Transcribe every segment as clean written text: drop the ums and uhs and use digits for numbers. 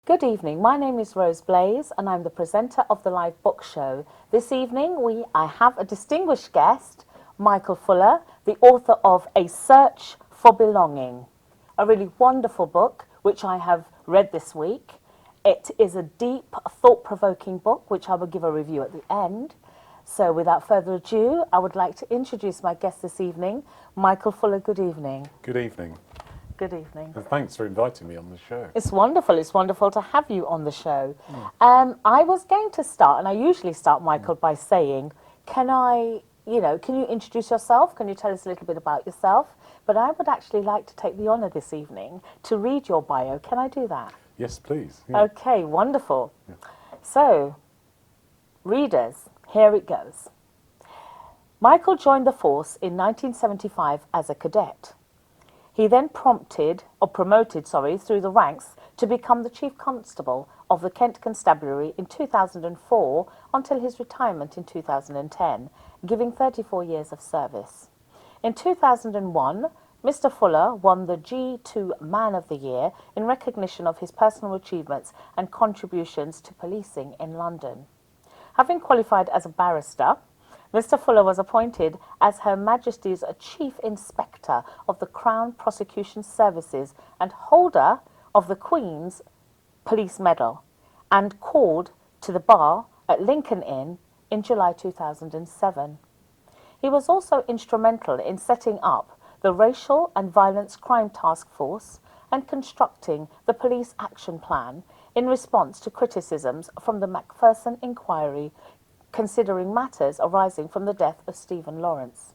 Good evening. My name is Rose Blaze and I'm the presenter of the Live Book Show. This evening I have a distinguished guest, Michael Fuller, the author of A Search for Belonging, a really wonderful book which I have read this week. It is a deep, thought-provoking book which I will give a review at the end. So without further ado, I would like to introduce my guest this evening, Michael Fuller. Good evening. Good evening. Good evening. And thanks for inviting me on the show. It's wonderful. It's wonderful to have you on the show. I was going to start, and I usually start, Michael, by saying, can you introduce yourself? Can you tell us a little bit about yourself? But I would actually like to take the honour this evening to read your bio. Can I do that? Yes, please. Yeah. Okay, wonderful. Yeah. So, readers, here it goes. Michael joined the force in 1975 as a cadet. He then promoted through the ranks to become the Chief Constable of the Kent Constabulary in 2004 until his retirement in 2010, giving 34 years of service. In 2001, Mr. Fuller won the G2 Man of the Year in recognition of his personal achievements and contributions to policing in London. Having qualified as a barrister, Mr. Fuller was appointed as Her Majesty's Chief Inspector of the Crown Prosecution Services and holder of the Queen's Police Medal, and called to the bar at Lincoln Inn in July 2007. He was also instrumental in setting up the Racial and Violence Crime Task Force and constructing the Police Action Plan in response to criticisms from the Macpherson Inquiry considering matters arising from the death of Stephen Lawrence.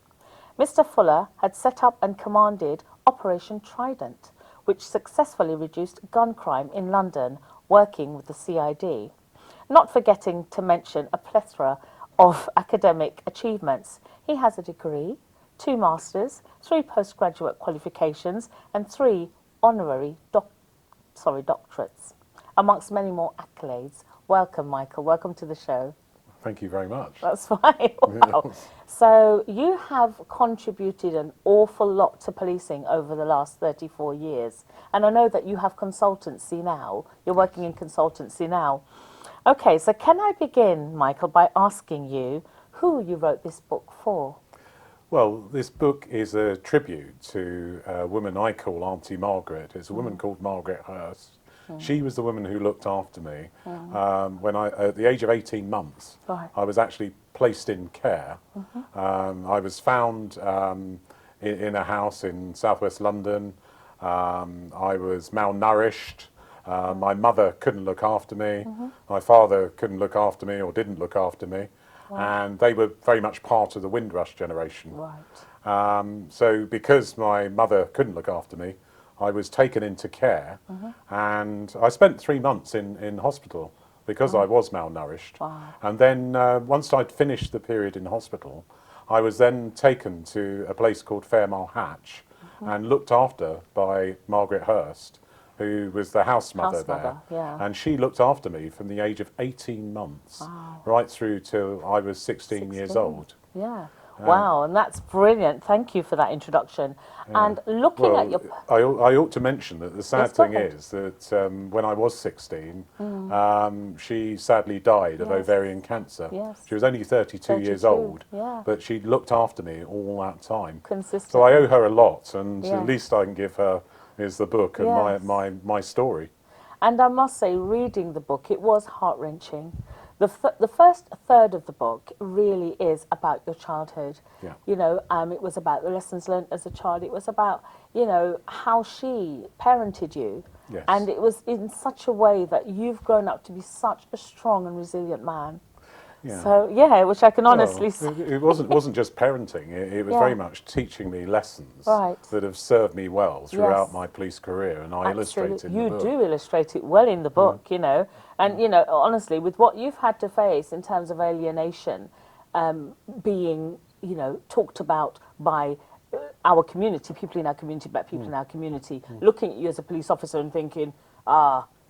Mr. Fuller had set up and commanded Operation Trident, which successfully reduced gun crime in London, working with the CID. Not forgetting to mention a plethora of academic achievements. He has a degree, 2 masters, 3 postgraduate qualifications, and 3 honorary doctorates, amongst many more accolades. Welcome, Michael. Welcome to the show. Thank you very much. That's fine. Wow. So you have contributed an awful lot to policing over the last 34 years. And I know that you have consultancy now. You're working in consultancy now. Okay, so can I begin, Michael, by asking you who you wrote this book for? Well, this book is a tribute to a woman I call Auntie Margaret. It's a woman called Margaret Hurst. She was the woman who looked after me when at the age of 18 months, I was actually placed in care. I was found in a house in southwest London. I was malnourished. My mother couldn't look after me. My father couldn't look after me or didn't look after me. And they were very much part of the Windrush generation. So because my mother couldn't look after me, I was taken into care, and I spent 3 months in hospital because I was malnourished. And then once I'd finished the period in hospital, I was then taken to a place called Fairmile Hatch and looked after by Margaret Hurst, who was the house mother there. And she looked after me from the age of 18 months right through till I was 16 years old. Wow, and that's brilliant. Thank you for that introduction. And looking at your... I ought to mention that the sad thing is that when I was 16, she sadly died of ovarian cancer. She was only 32 years old, but she looked after me all that time. So I owe her a lot, and the least I can give her is the book and my story. And I must say, reading the book, it was heart-wrenching. The first third of the book really is about your childhood. You know, it was about the lessons learned as a child. It was about, you know, how she parented you. And it was in such a way that you've grown up to be such a strong and resilient man. So, which I can honestly say. It wasn't just parenting. It was very much teaching me lessons that have served me well throughout my police career, and I illustrate in the book. You do illustrate it well in the book, you know. And, you know, honestly, with what you've had to face in terms of alienation, being, you know, talked about by our community, people in our community, black people in our community, looking at you as a police officer and thinking,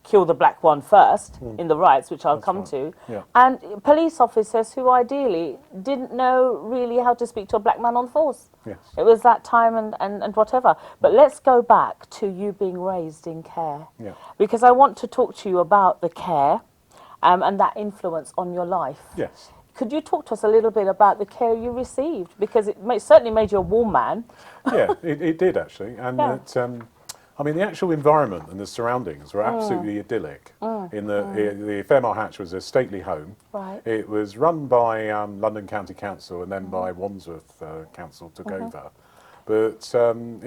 kill the black one first in the riots, which I'll come right. to, Yeah. and police officers who ideally didn't know really how to speak to a black man on force. Yes. It was that time and whatever. But let's go back to you being raised in care. Yeah. Because I want to talk to you about the care and that influence on your life. Yes. Could you talk to us a little bit about the care you received? Because it certainly made you a warm man. Yeah, it did actually, and Yeah. I mean, the actual environment and the surroundings were absolutely idyllic. In the Fairmont Hatch was a stately home. Right. It was run by London County Council and then by Wandsworth Council took over. But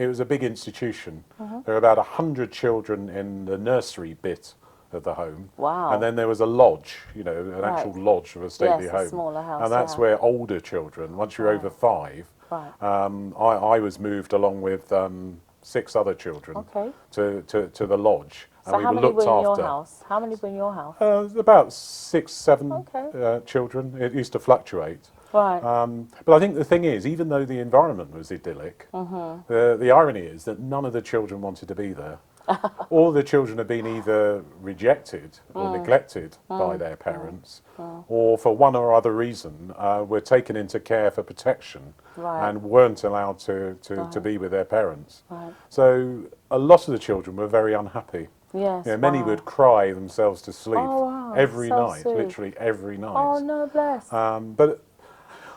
it was a big institution. There were about 100 children in the nursery bit of the home. Wow. And then there was a lodge, you know, an actual lodge of a stately Yes, a home. smaller house, and that's yeah. where older children, once you're over 5, Right. I was moved along with 6 other children Okay. to the lodge. So and how we were many looked were in after. your house? How many were in your house? About 6, 7 Okay. children. It used to fluctuate. Right. But I think the thing is, even though the environment was idyllic, the irony is that none of the children wanted to be there. All the children have been either rejected or neglected by their parents, or for one or other reason were taken into care for protection Right. and weren't allowed to be with their parents. Right. So a lot of the children were very unhappy. Yes. You know, many wow. would cry themselves to sleep Oh, wow, every so night, sweet. literally every night. Oh, no, bless. But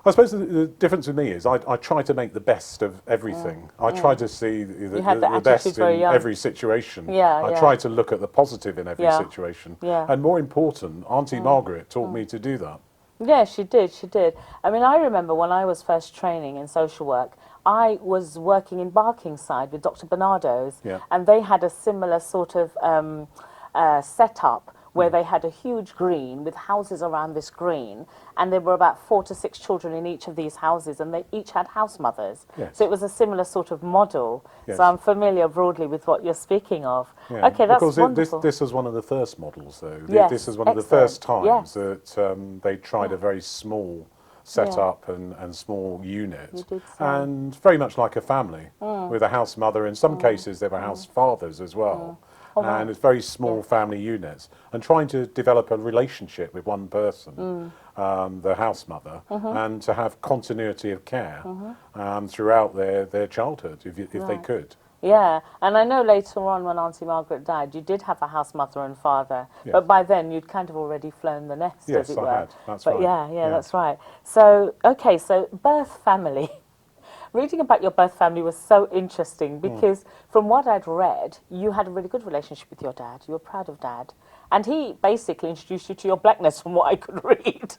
I suppose the difference with me is I try to make the best of everything. I try to see the, had the the best attitude very in young. every situation. Yeah, I yeah. try to look at the positive in every Yeah. situation. Yeah. And more important, Auntie Margaret taught me to do that. Yeah, she did. She did. I mean, I remember when I was first training in social work, I was working in Barkingside with Dr. Bernardo's, Yeah. and they had a similar sort of setup where they had a huge green with houses around this green, and there were about 4 to 6 children in each of these houses, and they each had house mothers. Yes. So it was a similar sort of model. Yes. So I'm familiar broadly with what you're speaking of. Yeah. Okay, that's because wonderful. this was one of the first models, though. Yes, This is one of the excellent. first times Yes. that they tried a very small setup and small unit. You did say. And very much like a family, with a house mother. In some cases, there were house fathers as well. Oh, wow. And it's very small family units. And trying to develop a relationship with one person, the house mother, and to have continuity of care throughout their childhood, if they Right. could. Yeah, and I know later on when Auntie Margaret died, you did have a house mother and father, Yes. but by then you'd kind of already flown the nest, Yes, as it I were. had. That's but right. yeah, Yeah. that's right. So, okay, so birth family. Reading about your birth family was so interesting because from what I'd read, you had a really good relationship with your dad. You were proud of dad. And he basically introduced you to your blackness from what I could read.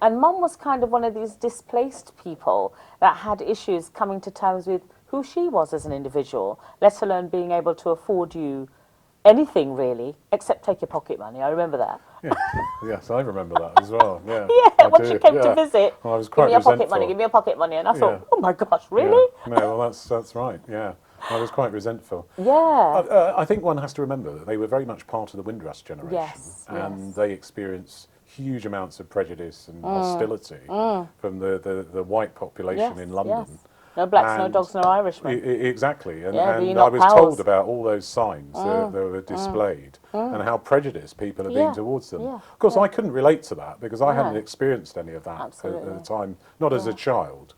And mum was kind of one of these displaced people that had issues coming to terms with who she was as an individual, let alone being able to afford you anything really, except take your pocket money. I remember that. Yeah. Yes, I remember that as well. Yeah. Yeah, I when do, she came yeah. to visit, Well, I was give quite me your pocket resentful. money, give me your pocket money. And I thought, Yeah. oh my gosh, really? Yeah. No, well, that's right. Yeah, I was quite resentful. Yeah. I think one has to remember that they were very much part of the Windrush generation, Yes, and yes. they experienced huge amounts of prejudice and hostility from the white population Yes, in London. yes. No blacks, no And dogs, no Irishmen. Exactly, and, Yeah, but you're and not I was pals. told about all those signs that were displayed and how prejudiced people have Yeah, been towards them. yeah, Of course, I couldn't relate to that because I hadn't No. experienced any of that at Absolutely. the time, not as a child.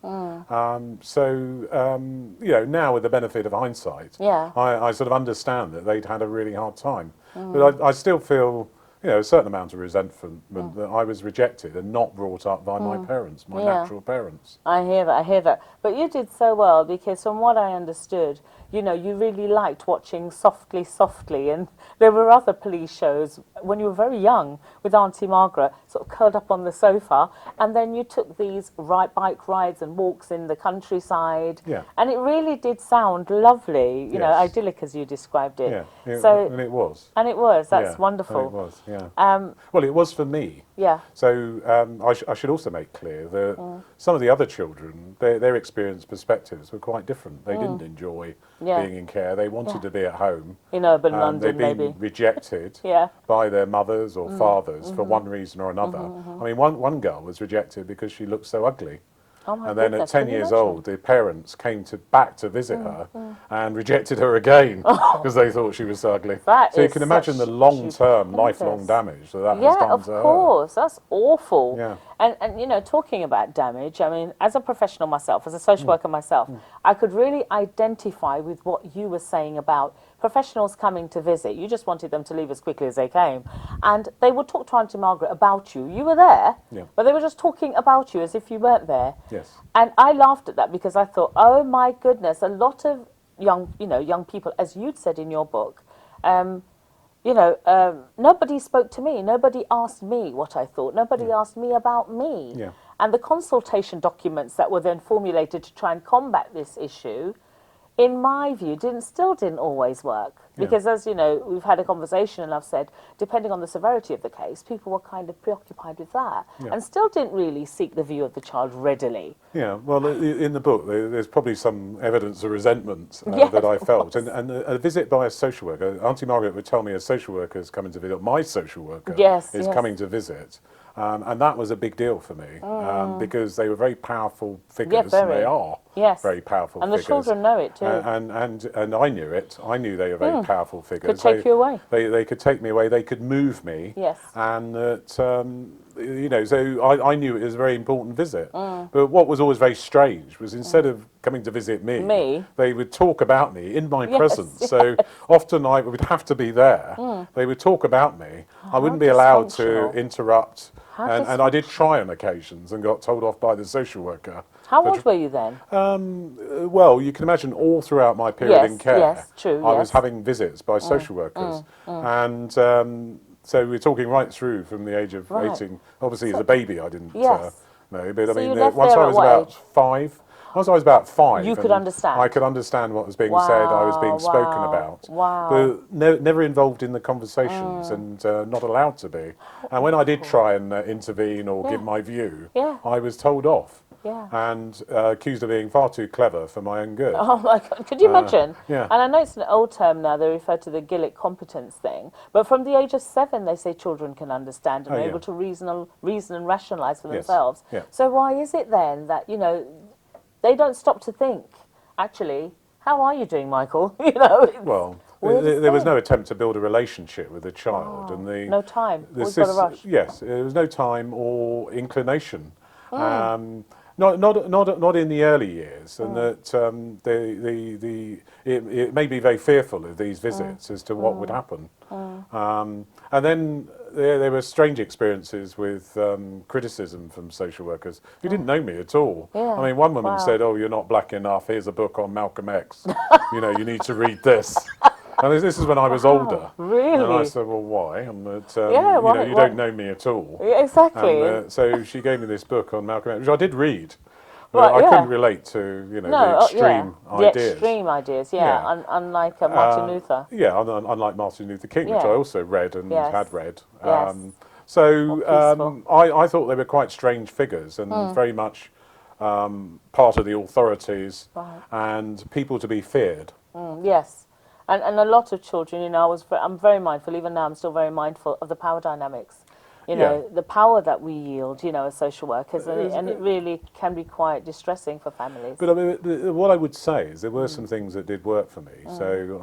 You know, now with the benefit of hindsight, Yeah. I sort of understand that they'd had a really hard time. But I still feel, you know, a certain amount of resentment that I was rejected and not brought up by my parents, my Yeah. natural parents. I hear that, I hear that. But you did so well because from what I understood, you know, you really liked watching Softly, Softly. And there were other police shows when you were very young with Auntie Margaret, sort of curled up on the sofa. And then you took these bike rides and walks in the countryside. Yeah. And it really did sound lovely, you know, Yes. idyllic as you described it. Yeah, So, and it was. and it was, that's Yeah, wonderful. and it was, yeah. Well, it was for me. Yeah. So I should also make clear that some of the other children, their experience perspectives were quite different. They didn't enjoy Yeah. being in care. They wanted to be at home. In urban They'd London, been maybe. rejected Yeah. by their mothers or fathers for one reason or another. I mean, one girl was rejected because she looked so ugly. Oh my and then at goodness, 10 can you years imagine? old, the parents came back to visit her and rejected her again because they thought she was ugly. That So you is can imagine the such long-term, lifelong stupendous. damage that has Yeah, done of to her. course. That's awful. Yeah. And you know, talking about damage, I mean, as a professional myself, as a social worker myself, I could really identify with what you were saying about professionals coming to visit. You just wanted them to leave as quickly as they came. And they would talk to Auntie Margaret about you. You were there, Yeah. but they were just talking about you as if you weren't there. Yes. And I laughed at that because I thought, oh my goodness, a lot of young people, as you'd said in your book, nobody spoke to me. Nobody asked me what I thought. Nobody asked me about me. Yeah. And the consultation documents that were then formulated to try and combat this issue, in my view, still didn't always work. Because as you know, we've had a conversation and I've said, depending on the severity of the case, people were kind of preoccupied with that and still didn't really seek the view of the child readily. Yeah, well, in the book, there's probably some evidence of resentment Yeah, that I of felt. course. And a visit by a social worker, Auntie Margaret would tell me a social worker is coming to visit, my social worker Yes, is yes. coming to visit. And that was a big deal for me because they were very powerful figures, and very. they are Yes. very powerful And the figures. children know it too. And I knew it. I knew they were very powerful figures. Could take you away. They could take me away. They could move me. Yes. And that, so I knew it was a very important visit. But what was always very strange was instead of coming to visit me, they would talk about me in my presence. yes. So often I would have to be there. They would talk about me. I wouldn't be allowed to dysfunctional. interrupt. How And I did try on occasions and got told off by the social worker. How old were you then? Well, you can imagine all throughout my period Yes, in care, yes, true, I was yes. having visits by social workers. And so we're talking right through from the age of Right. 18. Obviously, as a baby, I didn't Yes. know. But So I mean, you left once there I at was what about age? 5, once I was about 5, You could and understand? I could understand what was being said, I was being spoken wow, about. wow. But never involved in the conversations and not allowed to be. And when I did try and intervene or give my view, Yeah. I was told off. Yeah. And accused of being far too clever for my own good. Oh my God, could you imagine? yeah. And I know it's an old term now, they refer to the Gillick competence thing, but from the age of 7 they say children can understand and Oh, are yeah. able to reason and rationalise for Yes, themselves. yeah. So why is it then that, they don't stop to think, actually, how are you doing, Michael? Well, Weirdest there was thing. no attempt to build a relationship with the child, and the no time, the always got a sys- rush. Yes, there was no time or inclination. Hmm. Not in the early years, Hmm. and that it made me very fearful of these Hmm. visits as to what would happen. And then there were strange experiences with criticism from social workers who didn't know me at all. Yeah. I mean, one woman Wow. said, "Oh, you're not black enough. Here's a book on Malcolm X. You need to read this." And this is when I was older. really? And I said, "Well, why?" And that, Yeah, why- you why- don't know me at all. Yeah, exactly. And so she gave me this book on Malcolm X, which I did read. But Right, I yeah. couldn't relate to, the no, extreme The ideas. extreme ideas, Yeah. unlike Martin Luther. Yeah, unlike Martin Luther King, which Yeah. I also read and Yes. had read. Yes. So peaceful. I thought they were quite strange figures and very much part of the authorities Right. and people to be feared. Yes, and a lot of children, I'm very mindful. Even now, I'm still very mindful of the power dynamics. The power that we yield, as social workers, and it really can be quite distressing for families. But I mean, what I would say is there were some things that did work for me. So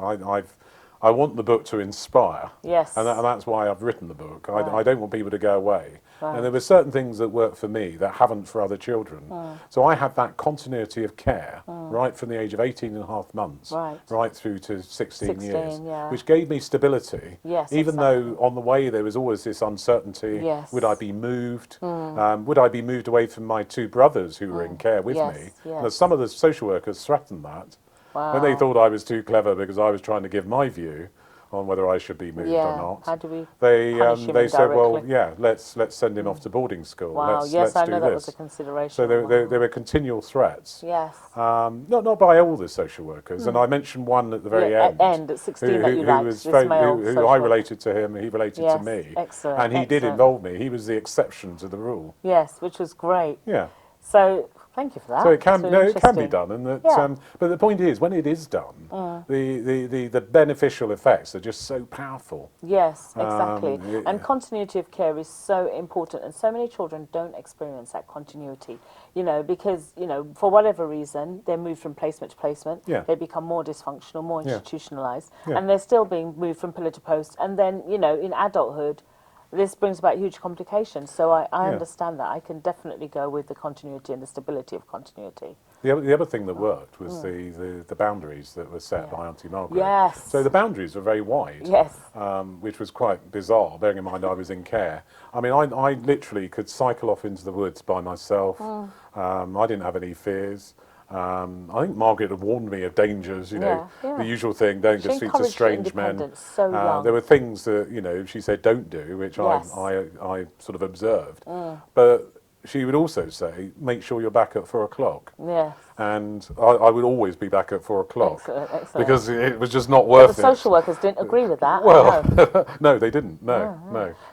I want the book to inspire. Yes. And that's why I've written the book. Right. I don't want people to go away. Right. And there were certain things that worked for me that haven't for other children. So I had that continuity of care right from the age of 18 and a half months Right. through to 16 16, years, yeah. which gave me stability. Yes, Even exactly. though on the way there was always this uncertainty. Yes. Would I be moved? Would I be moved away from my 2 brothers who were in care with Yes, me? yes. Now, some of the social workers threatened that. Wow. When they thought I was too clever because I was trying to give my view on whether I should be moved Yeah, or not. how do we They punish him they said, well, indirectly? yeah, let's send him off to boarding school. Wow, Let's yes, I do know that was this. a consideration. So there were continual threats. Yes. Not by all the social workers, and I mentioned one at the very Yeah, end. at 16 that you liked, was this male who social I worker. related to him, he related to Yes, me, excellent, and he did excellent. involve me. He was the exception to the rule. Yes, which was great. Yeah. So Thank you for that. So it can, That's no, really it can be interesting. done, and that. Yeah. But the point is, when it is done, the beneficial effects are just so powerful. Yes, exactly. Yeah. And continuity of care is so important, and so many children don't experience that continuity, because, for whatever reason, they're moved from placement to placement, Yeah. they become more dysfunctional, more Yeah. institutionalized, Yeah. and they're still being moved from pillar to post. And then, in adulthood, this brings about huge complications. So I Yeah. understand that. I can definitely go with the continuity and the stability of continuity. The other thing that worked was the boundaries that were set Yeah. by Auntie Margaret. Yes. So the boundaries were very wide, Yes. which was quite bizarre, bearing in mind I was in care. I mean, I literally could cycle off into the woods by myself. I didn't have any fears. I think Margaret had warned me of dangers, Yeah. the usual thing, don't She go speak to encouraged strange men. independence so young. There were things that, she said don't do, which Yes. I sort of observed. But she would also say, make sure you're back at 4 o'clock. Yes. And I would always be back at 4 o'clock. Excellent, excellent. Because it was just not But worth the it. social workers didn't agree with that. Well, No. no, they didn't. No.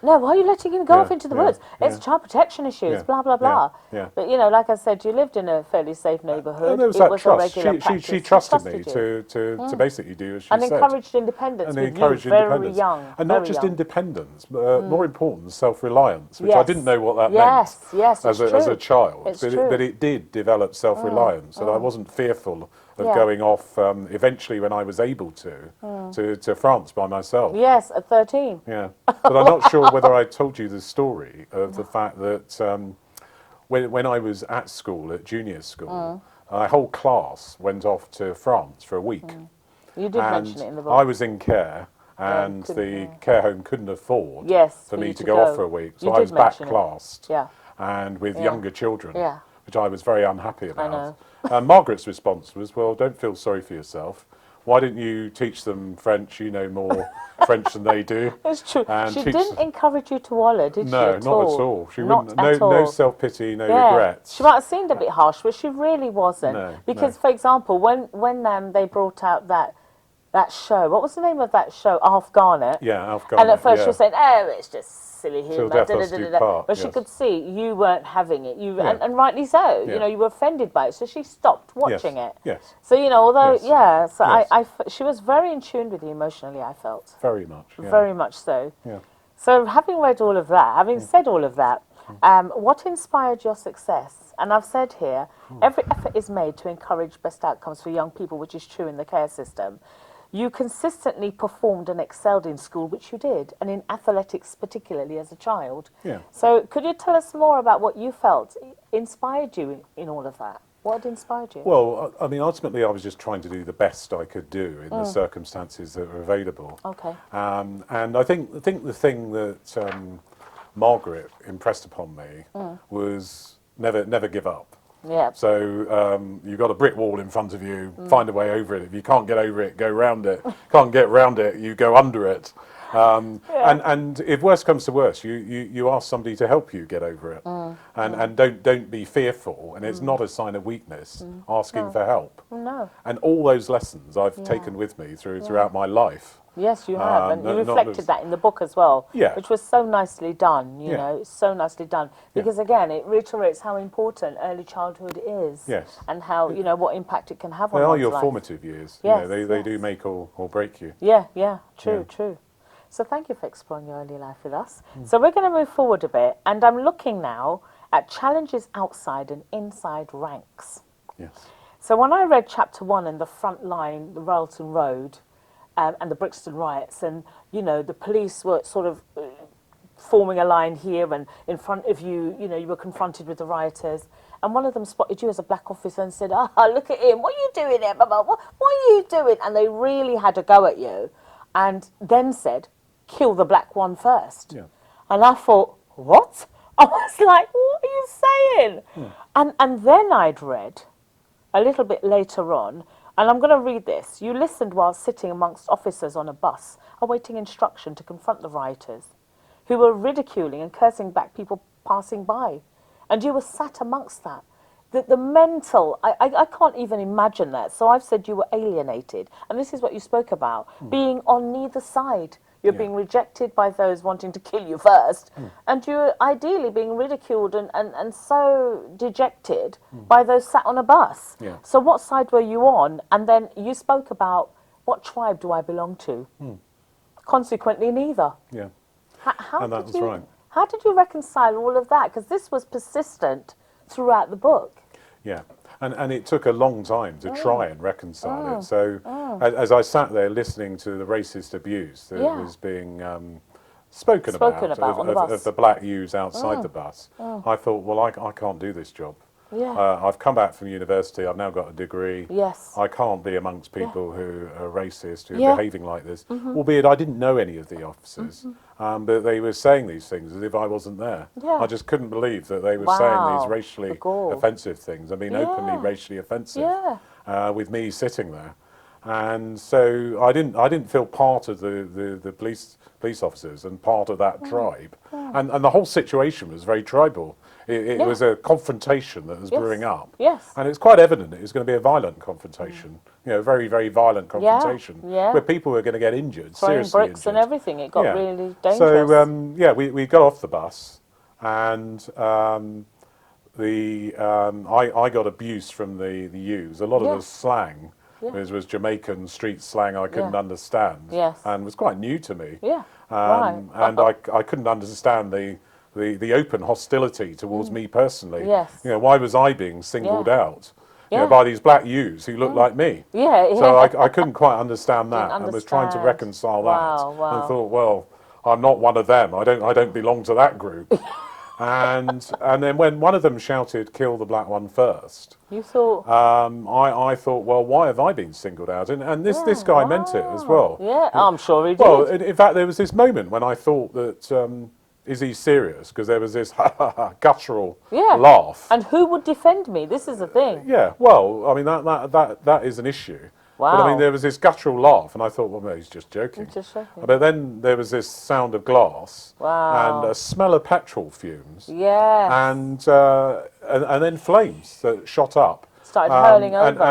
No, why are you letting him go Yeah, off into the yeah, woods? It's yeah. child protection issues, Yeah, blah, blah, blah. yeah. But, like I said, you lived in a fairly safe neighbourhood. And there was It that was trust. a regular practice. She trusted me you. to basically do as she And said. encouraged independence And with encouraged you, very independence. young. And not very just young. independence, but more important, self-reliance, which I Yes. didn't know what that Yes, meant yes, as it's a true. child. It's but, true. but it did develop self-reliance, and I wasn't fearful of Yeah. going off eventually when I was able to France by myself. Yes, at 13. Yeah, but I'm not sure whether I told you the story of the fact that when I was at school, at junior school, our whole class went off to France for a week. You did And mention it in the book. I was in care, and couldn't- the care home couldn't afford Yes, for for me you to to go go. off for a week. So You I did was back mention it. classed Yeah. and with Yeah. younger children, Yeah. which I was very unhappy about. know. Margaret's response was, well, don't feel sorry for yourself. Why don't you teach them French? You know more French than they do. It's true. And She teach didn't them- encourage you to wallow, did she? No, At not all? at all. She Not wouldn't. at No all. self-pity, no Yeah. regrets. She might have seemed a bit harsh, but she really wasn't. No, Because, no. for example, when they brought out that show, what was the name of that show? Alf Garnett. Yeah, Alf And at Garnett, first yeah. she was saying, "Oh, it's just silly humour." death us do part, But she yes. could see you weren't having it. Yeah. And rightly so. Yeah. You were offended by it, so she stopped watching Yes, it. yes. So although Yes. so Yes. she was very in tune with you emotionally. I felt Very much. Yeah. very much so. Yeah. So having read all of that, having said all of that, what inspired your success? And I've said here, every effort is made to encourage best outcomes for young people, which is true in the care system. You consistently performed and excelled in school, which you did, and in athletics particularly as a child. Yeah. So could you tell us more about what you felt inspired you in all of that? What inspired you? Well, I mean, ultimately, I was just trying to do the best I could do in the circumstances that were available. Okay. And I think the thing that Margaret impressed upon me was never give up. Yeah. So you've got a brick wall in front of you, find a way over it. If you can't get over it, go round it. Can't get round it, you go under it. And if worse comes to worse, you ask somebody to help you get over it. And don't be fearful. And it's not a sign of weakness, asking for help. No. And all those lessons I've taken with me throughout my life. Yes, you have, and you not reflected just- that in the book as well, Yeah. which was so nicely done. You Yeah. know, it's so nicely done because again, it reiterates how important early childhood is, Yes. and how what impact it can have They on are one's your life. formative years. Yes, They do yes. make or break you. Yeah, true, Yeah. true. So thank you for exploring your early life with us. So we're going to move forward a bit, and I'm looking now at challenges outside and inside ranks. Yes. So when I read chapter 1 in the front line, the Railton Road, and the Brixton riots, and the police were sort of forming a line here, and in front of you, you were confronted with the rioters, and one of them spotted you as a black officer and said, "Ah, look at him! What are you doing there, Mama? What are you doing?" And they really had a go at you, and then said, "Kill the black one first." Yeah. And I thought, what? I was like, what are you saying? And then I'd read a little bit later on, and I'm going to read this. You listened while sitting amongst officers on a bus, awaiting instruction to confront the rioters, who were ridiculing and cursing back people passing by. And you were sat amongst that. The mental, I can't even imagine that. So I've said you were alienated. And this is what you spoke about, being on neither side. You're Yeah. being rejected by those wanting to kill you first. And you're ideally being ridiculed and so dejected by those sat on a bus. Yeah. So what side were you on? And then you spoke about, what tribe do I belong to? Consequently, neither. Yeah. How And that did was you, right. How did you reconcile all of that? Because this was persistent throughout the book. Yeah, and it took a long time to try and reconcile it. So Oh. as I sat there listening to the racist abuse that Yeah. was being spoken Spoken about, about on the bus. of the black youths outside the bus, I thought, well, I can't do this job. Yeah. I've come back from university. I've now got a degree. Yes. I can't be amongst people who are racist, who Yeah. are behaving like this. Albeit I didn't know any of the officers, but they were saying these things as if I wasn't there. Yeah. I just couldn't believe that they were Wow. saying these racially The gall. offensive things. I mean, openly Yeah. racially offensive. Yeah. With me sitting there, and so I didn't feel part of the police officers and part of that tribe, and the whole situation was very tribal. It Yeah. was a confrontation that was Yes. brewing up. Yes. And it's quite evident it was going to be a violent confrontation, you know, very, very violent confrontation, yeah. where people were going to get injured, Throwing seriously bricks and injured. everything. It got Yeah. really dangerous. So, yeah, we got off the bus, and I got abuse from the youths. A lot Yeah. of the slang Yeah. was Jamaican street slang I couldn't Yeah. understand, Yes. and was quite new to me. Yeah. Right. And I couldn't understand the open hostility towards me personally. Yes. You know, why was I being singled Yeah. out? You Yeah. know, by these black youths who looked like me. Yeah, yeah. So I couldn't quite understand that, Didn't and was trying to understand. reconcile Wow, that, wow. and thought, well, I'm not one of them. I don't belong to that group. and then when one of them shouted, "Kill the black one first," You thought, I thought, well, why have I been singled out? And this guy meant it as well. yeah, I'm sure he did. Well, in fact, there was this moment when I thought that, is he serious? Because there was this guttural Yeah. laugh. And who would defend me? This is the thing. Yeah, well, I mean, that is an issue. But I Wow. mean, there was this guttural laugh, and I thought, well, no, he's just joking. Just joking. But then there was this sound of glass Wow. and a smell of petrol fumes, Yes. and then flames that shot up. Started hurling over.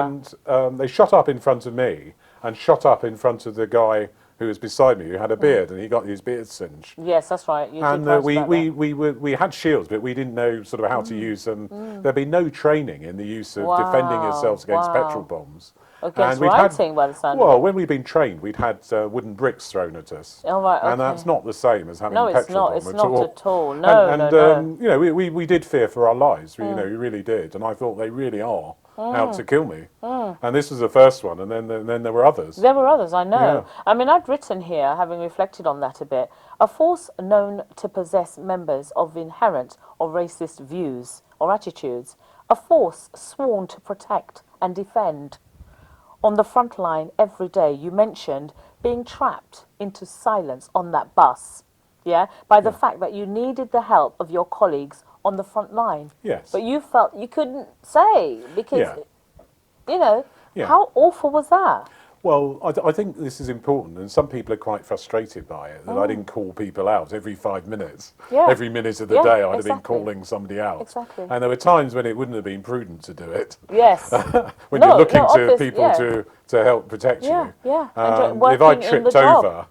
And they shot up in front of me and shot up in front of the guy who was beside me, who had a beard, and he got his beard singed. Yes, that's right. You And did post we, about we, that. we had shields, but we didn't know sort of how to use them. There'd been no training in the use of defending Wow, yourselves against wow. petrol bombs. Against we'd writing, by the sound of well, it. when we'd been trained, we'd had wooden bricks thrown at us. Oh, right, And okay. that's not the same as having No, a it's petrol not. bomb It's at not all. at all. No, and, no. you know, we did fear for our lives. You know, we really did. And I thought they really are out to kill me. And this was the first one, and then there were others. There were others, I know. Yeah. I mean, I'd written here, having reflected on that a bit, a force known to possess members of inherent or racist views or attitudes, a force sworn to protect and defend. On the front line every day, you mentioned being trapped into silence on that bus, yeah, by the fact that you needed the help of your colleagues on the front line. Yes. But you felt you couldn't say because, Yeah. you know, Yeah. how awful was that? Well, I think this is important, and some people are quite frustrated by it, that I didn't call people out every 5 minutes. Yeah. Every minute of the Yeah, day, I'd have been exactly. calling somebody out. Exactly. And there were times when it wouldn't have been prudent to do it. Yes. When No, you're looking no, to obvious- people yeah. to help protect Yeah, you. yeah. And If working I in the tripped job. over,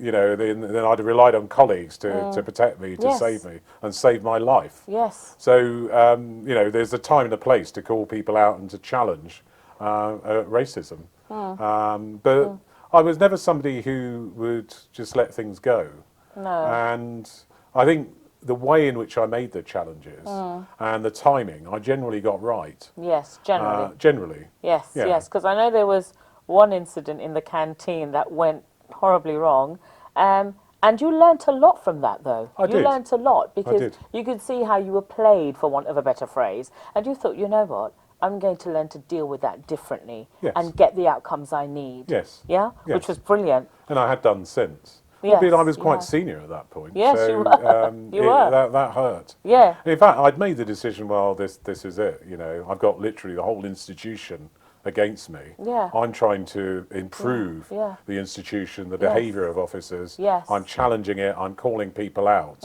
you know, then I'd have relied on colleagues to protect me, to Yes. save me, and save my life. Yes. So, you know, there's a time and a place to call people out and to challenge racism. But I was never somebody who would just let things go. No. And I think the way in which I made the challenges and the timing, I generally got right. Yes, generally. Generally. Yes, yeah. yes. Because I know there was one incident in the canteen that went horribly wrong. And you learnt a lot from that, though. I You did. learnt a lot because did. you could see how you were played, for want of a better phrase. And you thought, you know what? I'm going to learn to deal with that differently Yes. and get the outcomes I need. Yes. Yeah? Yes. Which was brilliant. And I had done since. Yes, Albeit I was you quite have. senior at that point. Yes, so, you were. You were. That hurt. Yeah. In fact, I'd made the decision, well, this is it. You know, I've got literally the whole institution against me. Yeah. I'm trying to improve Yeah. the institution, the Yes. behaviour of officers. Yes. I'm challenging it. I'm calling people out.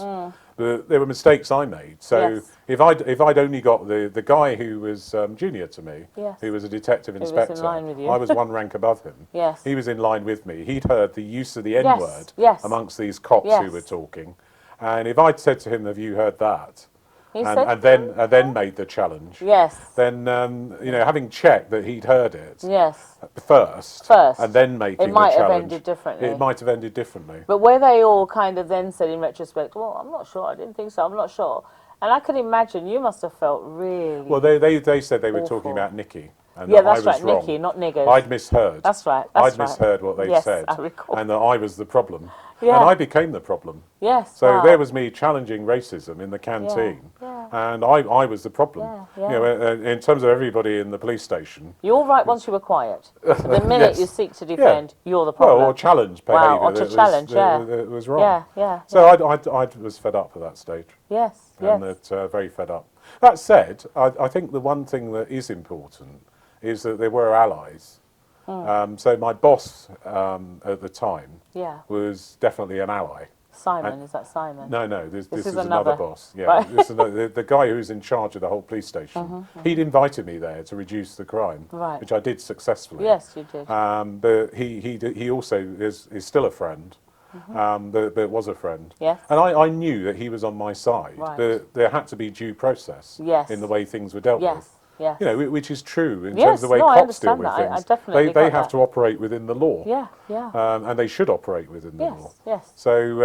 But there were mistakes I made. So Yes. if I'd only got the guy who was junior to me, Yes. who was a detective was in inspector, line with you. I was one rank above him. Yes. He was in line with me. He'd heard the use of the Yes. N-word Yes. amongst these cops Yes. who were talking. And if I'd said to him, have you heard that? He And, said, and then made the challenge. yes. Then, you know, having checked that he'd heard it Yes. first, First. and then making It might the have challenge, ended differently. it might have ended differently. But where they all kind of then said in retrospect, well, I'm not sure, I didn't think so, I'm not sure. And I could imagine you must have felt really. Well, they said they were Awful. talking about Nikki. And Yeah, that that's I was right, wrong. Nikki, not niggers. I'd misheard. That's right, that's I'd right. misheard what they Yes, said, I recall. and that I was the problem. Yeah. And I became the problem. Yes. So wow. there was me challenging racism in the canteen, yeah. and I was the problem. Yeah, You know, in terms of everybody in the police station. You're all right once you were quiet. But the minute Yes. you seek to defend, you're the Well, problem. or challenge Wow, behaviour or to that challenge, was, yeah. that was wrong. Yeah, yeah. So I was fed up at that stage. Yes, And yes. that very fed up. That said, I think the one thing that is important is that there were allies. So my boss at the time Yeah. was definitely an ally. Simon, is that Simon? No, this This is is another another. boss. Yeah, Right. this is the guy who's in charge of the whole police station. He'd invited me there to reduce the crime, Right. which I did successfully. Yes, you did. But he also is still a friend, but was a friend. Yes. And I knew that he was on my side, Right. but there had to be due process Yes. in the way things were dealt Yes, with. yes. You know, which is true in Yes, terms of the way no, I cops deal understand with that. I things. definitely they got have that. to operate within the law. Yeah, yeah. And they should operate within the law. Yes, yes. So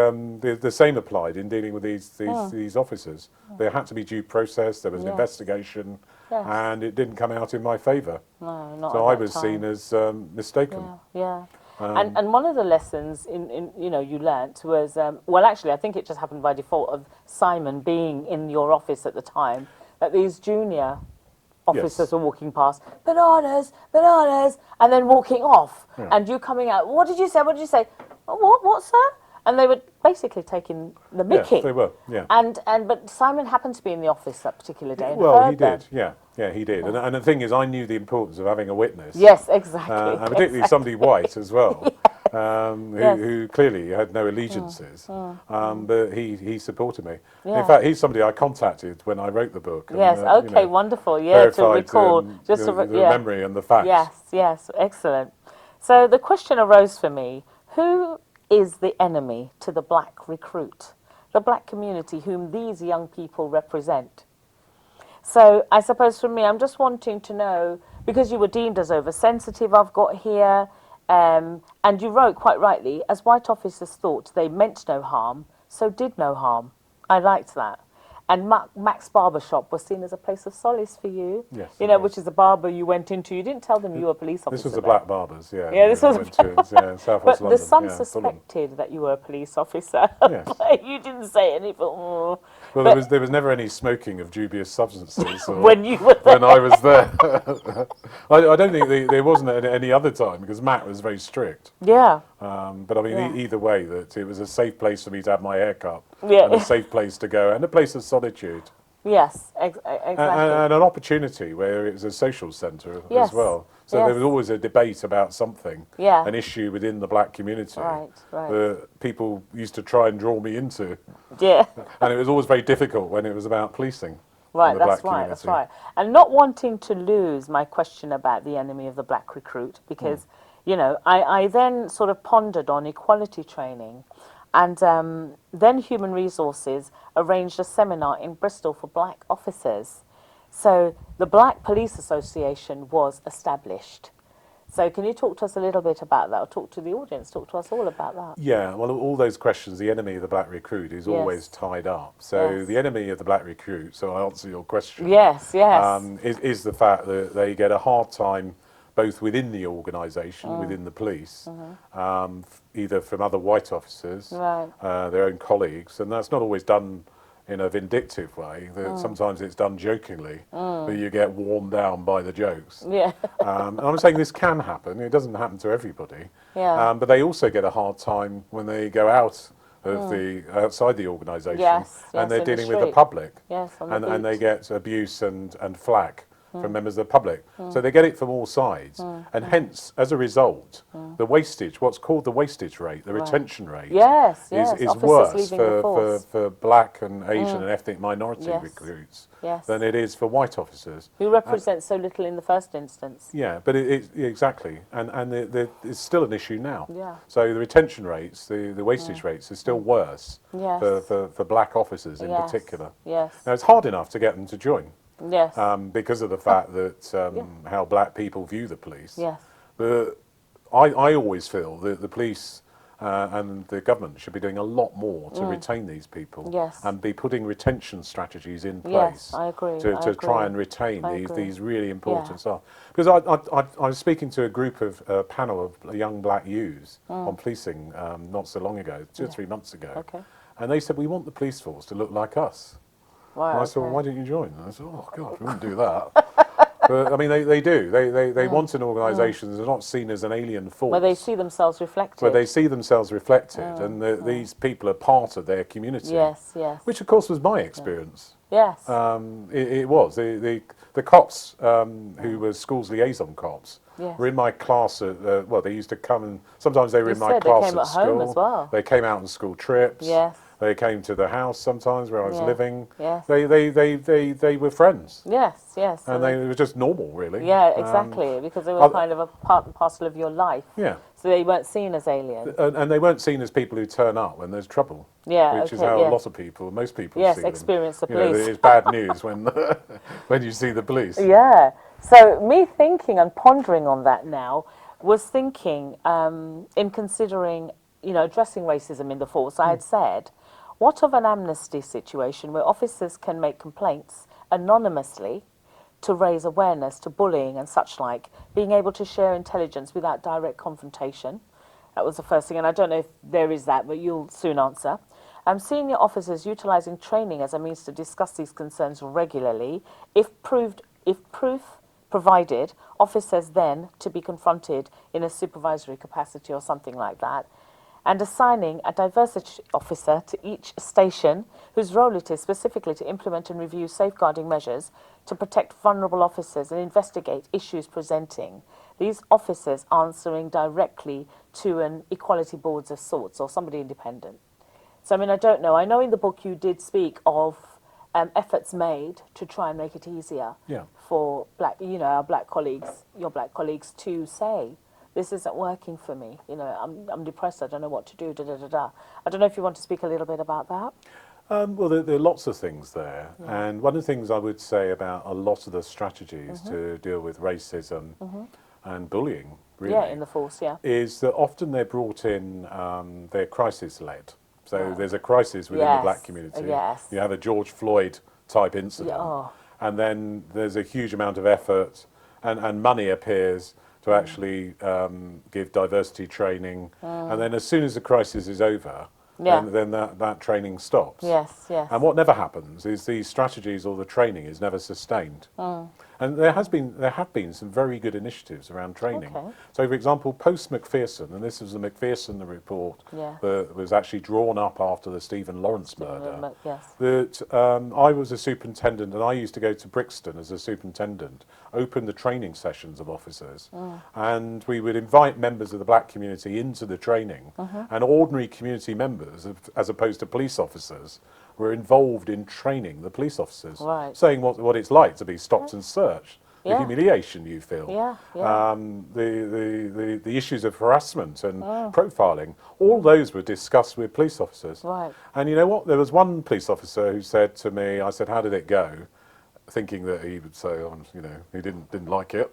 the same applied in dealing with these officers. There had to be due process. There was an Yes. investigation, Yes. and it didn't come out in my favour. No, not So at I that was time. seen as mistaken. Yeah. And one of the lessons in you know you learnt was well actually I think it just happened by default of Simon being in your office at the time that these junior officers Yes. were walking past bananas, and then walking off, and you coming out. What did you say? What did you say? What, sir? And they were basically taking the mickey. Yeah, they were. Yeah. And but Simon happened to be in the office that particular day. And Well, heard he them. did. Yeah, he did. And the thing is, I knew the importance of having a witness. Yes, exactly. And particularly somebody white as well, Yes. who clearly had no allegiances. But he supported me. Yeah. In fact, he's somebody I contacted when I wrote the book. And, Yes. you Okay. know, Wonderful. Yeah. To verified, recall, just the, to the yeah. memory and the facts. Yes, yes, excellent. So the question arose for me, who is the enemy to the black recruit, the black community whom these young people represent? So I suppose for me, I'm just wanting to know, because you were deemed as oversensitive, I've got here, and you wrote quite rightly, as white officers thought they meant no harm, so did no harm. I liked that. And Mac's Barbershop was seen as a place of solace for you. Yes, You it know, was. which is the barber you went into. You didn't tell them you were a police officer. This was the there. Black Barbers, yeah. Yeah, this was. South But West the London. son yeah, Fulham. suspected that you were a police officer. Yes. But you didn't say anything. Oh. Well, But there was never any smoking of dubious substances or when you were there. when I was there. I don't think there wasn't at any other time because Matt was very strict. Yeah. But I mean, Yeah. either way, that it was a safe place for me to have my hair cut, Yeah. and a safe place to go, and a place of solitude, Yes, exactly. and an opportunity where it was a social centre Yes. as well. So Yes. there was always a debate about something, Yeah. an issue within the black community Right, right. that people used to try and draw me into, Yeah. and it was always very difficult when it was about policing. Right, in the that's black right, that's community. right. And not wanting to lose my question about the enemy of the black recruit, because, you know, I then sort of pondered on equality training, and then Human Resources arranged a seminar in Bristol for black officers. So the Black Police Association was established. So can you talk to us a little bit about that, or talk to the audience, talk to us all about that? Yeah, well, all those questions, the enemy of the black recruit is Yes. always tied up. So Yes. the enemy of the black recruit, so I answer your question, Yes, yes. is the fact that they get a hard time both within the organisation, within the police, either from other white officers, Right. their own colleagues, and that's not always done in a vindictive way. Sometimes it's done jokingly, but you get worn down by the jokes. Yeah. And I'm saying this can happen. It doesn't happen to everybody. Yeah. But they also get a hard time when they go out of outside the organisation, Yes, yes, and they're in the dealing with the street. public. Yes, on the And they beat. get abuse and flack from members of the public. So they get it from all sides. And hence, as a result, the wastage, what's called the wastage rate, the retention rate, Yes, is officers worse leaving the force. for black and Asian and ethnic minority recruits than it is for white officers. Who represent so little in the first instance. Yeah, but exactly. And it's still an issue now. Yeah. So the retention rates, the wastage rates are still worse Yes. for black officers in particular. Yes. Now, it's hard enough to get them to join. Yes. Because of the fact that how black people view the police. Yes. But I always feel that the police and the government should be doing a lot more to retain these people. Yes. And be putting retention strategies in place. Yes, I agree. To try and retain I agree. these really important staff. Because I was speaking to a group of panel of young black youths on policing not so long ago, 2 or 3 months ago. Okay. And they said, we want the police force to look like us. Right, And I said, well, why don't you join? And I said, oh, God, we wouldn't do that. But, I mean, they do. They want an organisation that's not seen as an alien force. Where they see themselves reflected. Where they see themselves reflected, and these people are part of their community. Yes, yes. Which, of course, was my experience. Yes. It was. The cops, who were schools liaison cops, were in my class at, well, they used to come and, sometimes they were in my class they came at at school. home as well. They came out on school trips. Yes. They came to the house sometimes where I was living. Yes. They were friends. Yes, yes. And they were just normal, really. Yeah, exactly, because they were kind of a part and parcel of your life. Yeah. So they weren't seen as alien. And they weren't seen as people who turn up when there's trouble. Yeah, which is how a lot of people, most people see them. experience the You know, police. it's bad news when when you see the police. Yeah. So me thinking and pondering on that now was thinking, in considering, addressing racism in the force, I had said, what of an amnesty situation where officers can make complaints anonymously to raise awareness to bullying and such like, being able to share intelligence without direct confrontation? That was the first thing, and I don't know if there is that, but you'll soon answer. Senior officers utilising training as a means to discuss these concerns regularly, if proof provided, officers then to be confronted in a supervisory capacity or something like that, and assigning a diversity officer to each station whose role it is specifically to implement and review safeguarding measures to protect vulnerable officers and investigate issues presenting. These officers answering directly to an equality board of sorts or somebody independent. So, I mean, I don't know. I know in the book you did speak of efforts made to try and make it easier for our black colleagues, your black colleagues, to say, this isn't working for me. I'm depressed. I don't know what to do. I don't know if you want to speak a little bit about that. Well, there are lots of things there. And one of the things I would say about a lot of the strategies to deal with racism and bullying, really, in the force, is that often they're brought in, they're crisis-led. So there's a crisis within the black community. Yes. You have a George Floyd type incident. And then there's a huge amount of effort and money appears to actually give diversity training. And then as soon as the crisis is over, then that training stops. Yes, yes. And what never happens is these strategies or the training is never sustained. And there have been some very good initiatives around training. Okay. So, for example, post McPherson, and this was the McPherson report that was actually drawn up after the Stephen Lawrence murder. That I was a superintendent, and I used to go to Brixton as a superintendent, open the training sessions of officers, and we would invite members of the black community into the training, and ordinary community members, as opposed to police officers, were involved in training the police officers, saying what it's like to be stopped and searched, the humiliation you feel, the issues of harassment and profiling. All those were discussed with police officers. Right. And you know what? There was one police officer who said to me, I said, how did it go? Thinking that he would say, he didn't like it.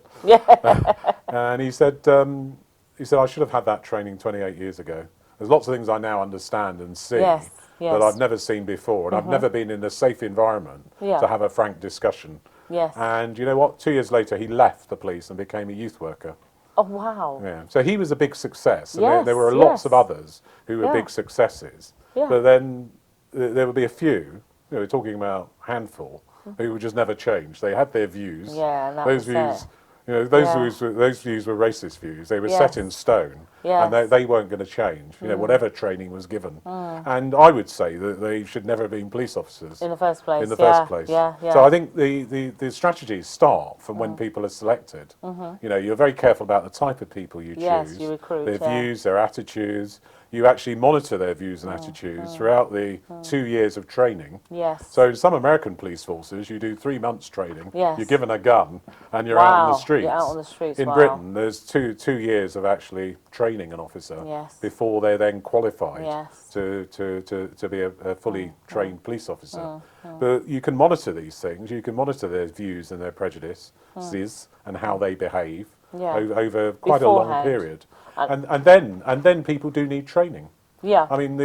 And he said, I should have had that training 28 years ago. There's lots of things I now understand and see that I've never seen before, and I've never been in a safe environment to have a frank discussion. Yes. And you know what? 2 years later, he left the police and became a youth worker. Oh, wow. Yeah. So he was a big success. And there were lots of others who were big successes. But then there would be a few, we're talking about a handful, who would just never change. They had their views. Yeah, and that those was views, those views were racist views. They were set in stone. and Yes. they weren't going to change. You know, whatever training was given, and I would say that they should never have been police officers In the first place. in the yeah, first place. Yeah, yeah. So I think the strategies start from when people are selected. You know, you're very careful about the type of people you choose, Yes, you recruit, their yeah. views, their attitudes. You actually monitor their views and attitudes throughout the 2 years of training. Yes. So in some American police forces, you do 3 months training. Yes. You're given a gun, and you're out on the Wow, streets. you're out on the streets, In wow. Britain, there's two years of actually training an officer Yes. before they're then qualified Yes. to be a fully trained police officer. But you can monitor these things. You can monitor their views and their prejudices and how they behave Yeah. over quite a long Beforehand. period. And then people do need training. Yeah. I mean,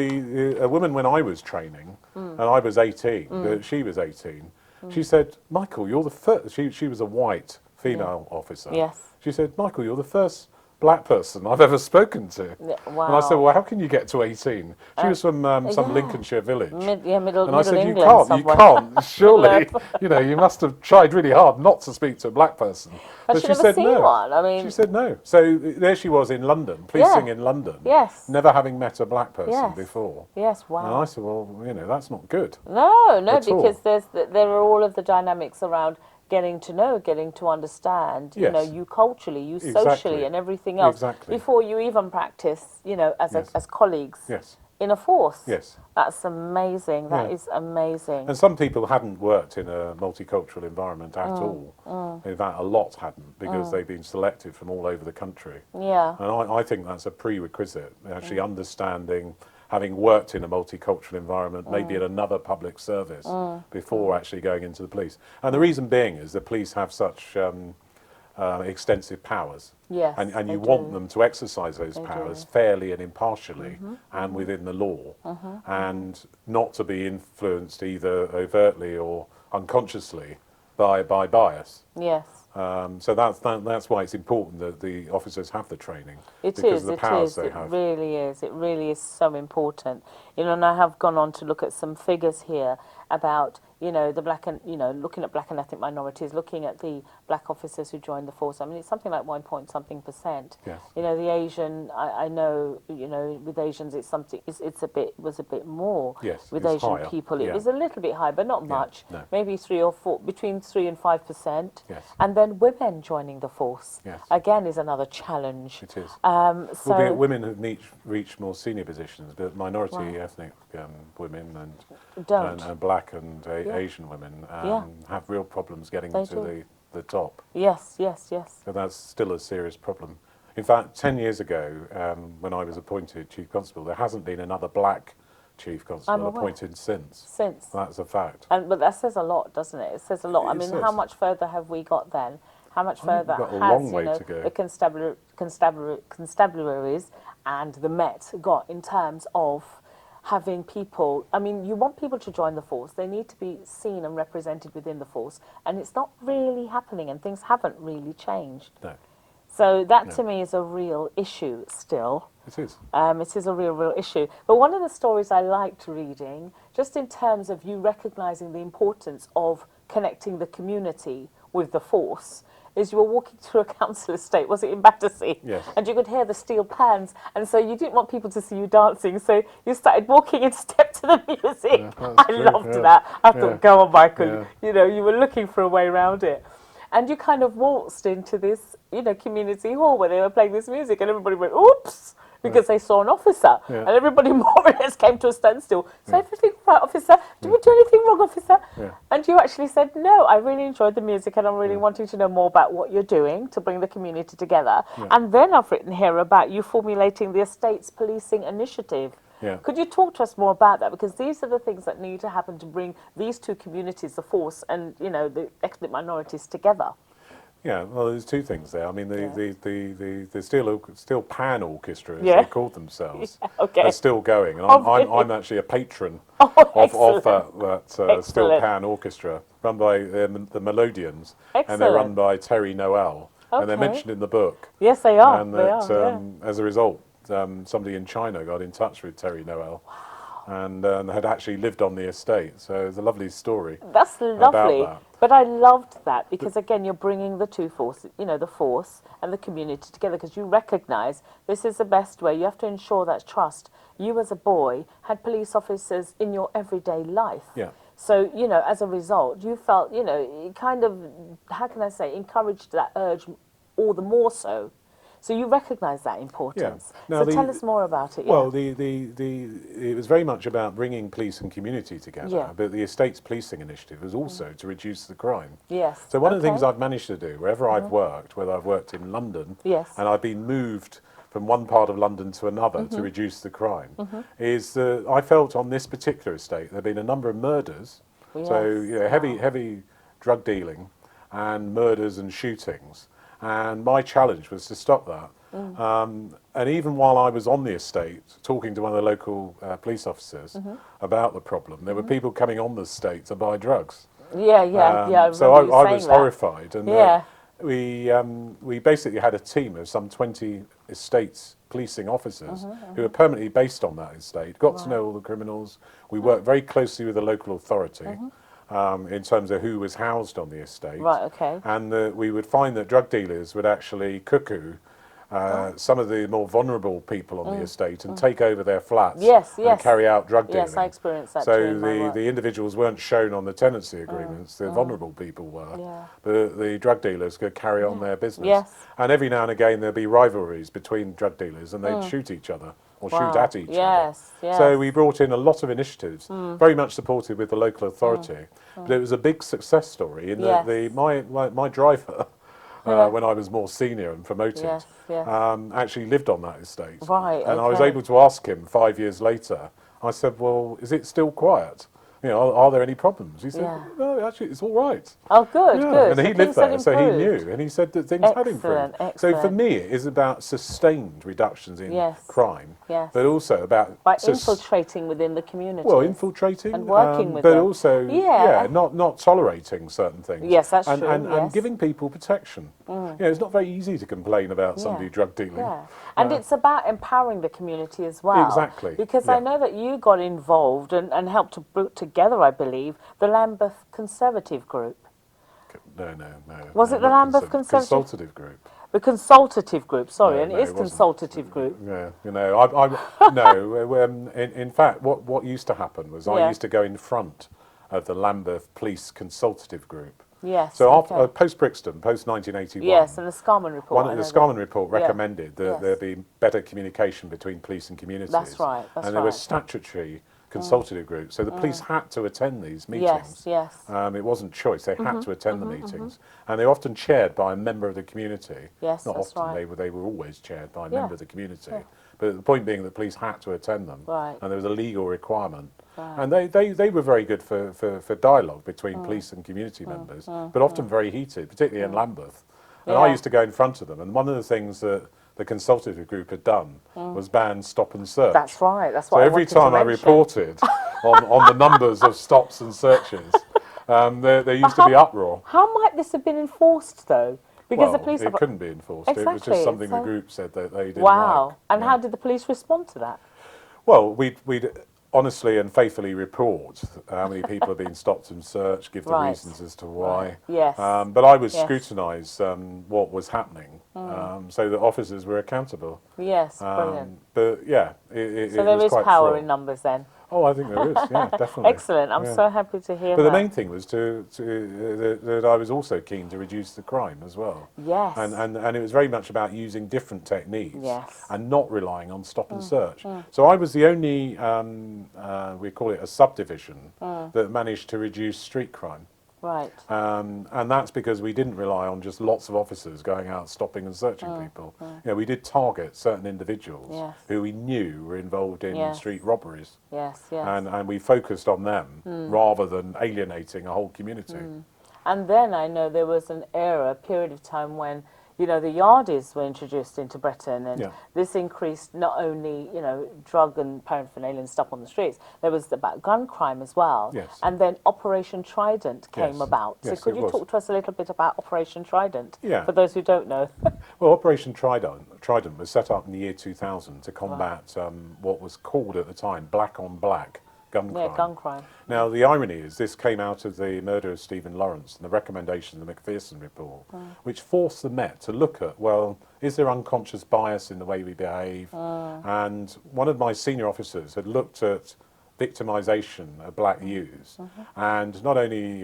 a woman when I was training, and I was 18, but she was 18, she said, Michael, you're the first, she was a white female officer. Yes. She said, Michael, you're the first black person I've ever spoken to. Yeah, And I said, wow. well, how can you get to 18? She was from some yeah. Lincolnschire village. Middle And I said, England you can't, somewhere. surely, you know, you must have tried really hard not to speak to a black person. But she she'd never said seen no. one, I mean- She said no. So there she was in London, policing in London, Yes. never having met a black person Yes. before. Yes, And I wow. said, well, you know, that's not good. No, At all. because there are all of the dynamics around getting to know, getting to understand, you know, Yes. you culturally, you Exactly. socially and everything else Exactly. before you even practice, you know, as, Yes. as colleagues Yes, in a force. yes. That's amazing. That Yeah. is amazing. And some people hadn't worked in a multicultural environment at all. In fact, a lot hadn't because they've been selected from all over the country. Yeah. And I think that's a prerequisite, actually understanding, having worked in a multicultural environment, maybe in another public service, before actually going into the police. And the reason being is the police have such extensive powers. Yes, And they you want do. them to exercise those powers fairly and impartially and within the law, and not to be influenced either overtly or unconsciously by bias. Yes. So that's why it's important that the officers have the training, It because is, of the it powers is, they it have. really is. It really is so important. You know, and I have gone on to look at some figures here about, you know, the black and, you know, looking at black and ethnic minorities, looking at the black officers who joined the force. I mean, it's something like 1 point something%. Yes. You know, the Asian, I know, you know, with Asians it's something, was a bit more. Yes, with it's Asian higher, people. It yeah. was a little bit high, but not much. no. Maybe 3 or 4, between 3 and 5%. Yes. And then women joining the force, Yes. again, is another challenge. It is. So Albeit women have reached more senior positions, but minority ethnic women Don't. and black and Asian women Yeah. have real problems getting They to do. the top. Yes, yes, yes. So that's still a serious problem. In fact, 10 years ago, when I was appointed Chief Constable, there hasn't been another black Chief Constable aware. appointed since. Since. That's a fact. But that says a lot, doesn't it? It says a lot. I It mean, says. how much further have we got then? How much I think further we've got a has, long way you know, to go. the constabularies and the Met got in terms of having people? I mean, you want people to join the force. They need to be seen and represented within the force. And it's not really happening, and things haven't really changed. No, So that to me is a real issue still. it is. It is a real issue. But one of the stories I liked reading, just in terms of you recognising the importance of connecting the community with the force, is you were walking through a council estate, was it in Battersea? Yes. And you could hear the steel pans, and so you didn't want people to see you dancing, so you started walking in step to the music. that's I true, loved yeah. that. I Yeah. thought, go on, Michael. Yeah. You know, you were looking for a way around it. And you kind of waltzed into this, you know, community hall where they were playing this music, and everybody went, oops, because they saw an officer. Yeah. And everybody more or less came to a standstill. Is everything right, officer? Did we do anything wrong, officer? Yeah. And you actually said, no, I really enjoyed the music and I'm really wanting to know more about what you're doing to bring the community together. And then I've written here about you formulating the Estates Policing Initiative. Yeah. Could you talk to us more about that? Because these are the things that need to happen to bring these two communities, the force and, you know, the ethnic minorities together. Yeah, well, there's two things there. I mean, the Steel Pan Orchestra, as Yeah. they called themselves, Okay. are still going. And Oh, really? I'm actually a patron Oh, of that Steel Excellent. Pan Orchestra, run by the Melodians, and Excellent. they're run by Terry Noel, and they're Okay. mentioned in the book. Yes, they are. And They that, are, as a result, somebody in China got in touch with Terry Noel and had actually lived on the estate. So it's a lovely story. That's about lovely. that. But I loved that because, again, you're bringing the two forces, you know, the force and the community together because you recognise this is the best way. You have to ensure that trust. You, as a boy, had police officers in your everyday life. Yeah. So, you know, as a result, you felt, you know, it kind of, how can I say, encouraged that urge all the more so. So you recognise that importance. Now so tell us more about it. Well, it was very much about bringing police and community together, Yeah. but the estate's policing initiative was also to reduce the crime. Yes. So one of the things I've managed to do, wherever I've worked, whether I've worked in London, Yes. and I've been moved from one part of London to another to reduce the crime, is that I felt on this particular estate there have been a number of murders, so Yes. you know, heavy drug dealing and murders and shootings, and my challenge was to stop that. And even while I was on the estate talking to one of the local police officers about the problem, there were people coming on the estate to buy drugs. Yeah, yeah. So remember you I saying was that. horrified, and Yeah. we basically had a team of some 20 estates policing officers who were permanently based on that estate, got to know all the criminals. We worked very closely with the local authority in terms of who was housed on the estate. Right, okay. And we would find that drug dealers would actually cuckoo some of the more vulnerable people on the estate and take over their flats Yes, and yes. carry out drug dealing. Yes, I experienced that too So in my work. the individuals weren't shown on the tenancy agreements, the vulnerable people were, Yeah. but the drug dealers could carry on their business. Yes. And every now and again there'd be rivalries between drug dealers and they'd shoot each other or shoot Wow. at each Yes, other. yes. So we brought in a lot of initiatives, very much supported with the local authority, but it was a big success story in that Yes. my driver, when I was more senior and promoted, Yes, yes. actually lived on that estate. Right, And I was okay. able to ask him 5 years later, I said, well, is it still quiet? You know, are there any problems? He said, Yeah. no, actually, it's all right. Oh, good, Yeah, good. and So he lived things had there, so he improved. knew, and he said that things had improved. Excellent, So for excellent. me, it is about sustained reductions in Yes, crime, yes. but also about By infiltrating within the community. well, infiltrating And working with but them. also Yeah. not tolerating certain things. Yes, that's and, true, And yes. giving people protection. You know, it's not very easy to complain about somebody drug dealing. Yeah, and it's about empowering the community as well. Exactly, Because yeah. I know that you got involved and helped to put together, I believe, the Lambeth Conservative Group. No. Was no, it the not Lambeth Conservative? Consultative Group? The Consultative Group, sorry, No, and no, it is it wasn't. Consultative Group. Yeah, you know, I no. In fact, what used to happen was I Yeah. used to go in front of the Lambeth Police Consultative Group. Yes. So okay. after, post Brixton, post 1981. Yes, and the Scarman report. One I of the know Scarman report Yeah. recommended that Yes. there be better communication between police and communities. That's right, that's and there were right. statutory consultative groups, so the police had to attend these meetings. Yes, yes. It wasn't choice; they had to attend the meetings, and they're often chaired by a member of the community. Yes, not that's often. right. They were always chaired by a Yeah. member of the community. But the point being that police had to attend them, Right. and there was a legal requirement. And they were very good for dialogue between Mm. police and community members, but often very heated, particularly in Lambeth. And I Yeah. used to go in front of them, and one of the things that the consultative group had done was ban stop and search. That's right. That's So what every I wanted to time I mention. reported on the numbers of stops and searches, there used to be uproar. How might this have been enforced, though? Because Well, the police it have... couldn't be enforced. It was Exactly, just something the so- group said that they didn't Wow. like. And Yeah. how did the police respond to that? Well, we'd honestly and faithfully report how many people have been stopped and searched, give the Right. reasons as to why. Right. Yes. But I would Yes. scrutinise what was happening so that officers were accountable. Yes, brilliant. But yeah, it So there was is quite power fraught. in numbers then. Oh, I think there is, yeah, definitely. Excellent. I'm Yeah. so happy to hear But that. the main thing was that I was also keen to reduce the crime as well. Yes. And it was very much about using different techniques Yes. and not relying on stop and search. So I was the only, we call it a subdivision, that managed to reduce street crime. Right. And that's because we didn't rely on just lots of officers going out stopping and searching people. You know, we did target certain individuals Yes. who we knew were involved in Yes. street robberies. Yes, yes. And we focused on them rather than alienating a whole community. And then I know there was an era, a period of time when, you know, the Yardies were introduced into Britain, and Yeah. this increased not only, you know, drug and paraphernalia and stuff on the streets, there was about gun crime as well. Yes. And then Operation Trident came Yes. about. So Yes, could it you was. talk to us a little bit about Operation Trident? Yeah. For those who don't know. Well, Operation Trident was set up in the year 2000 to combat what was called at the time black on black gun crime. Yeah, gun crime. Now, the irony is this came out of the murder of Stephen Lawrence and the recommendations of the Macpherson report, which forced the Met to look at, well, is there unconscious bias in the way we behave? And one of my senior officers had looked at victimisation of black youths, and not only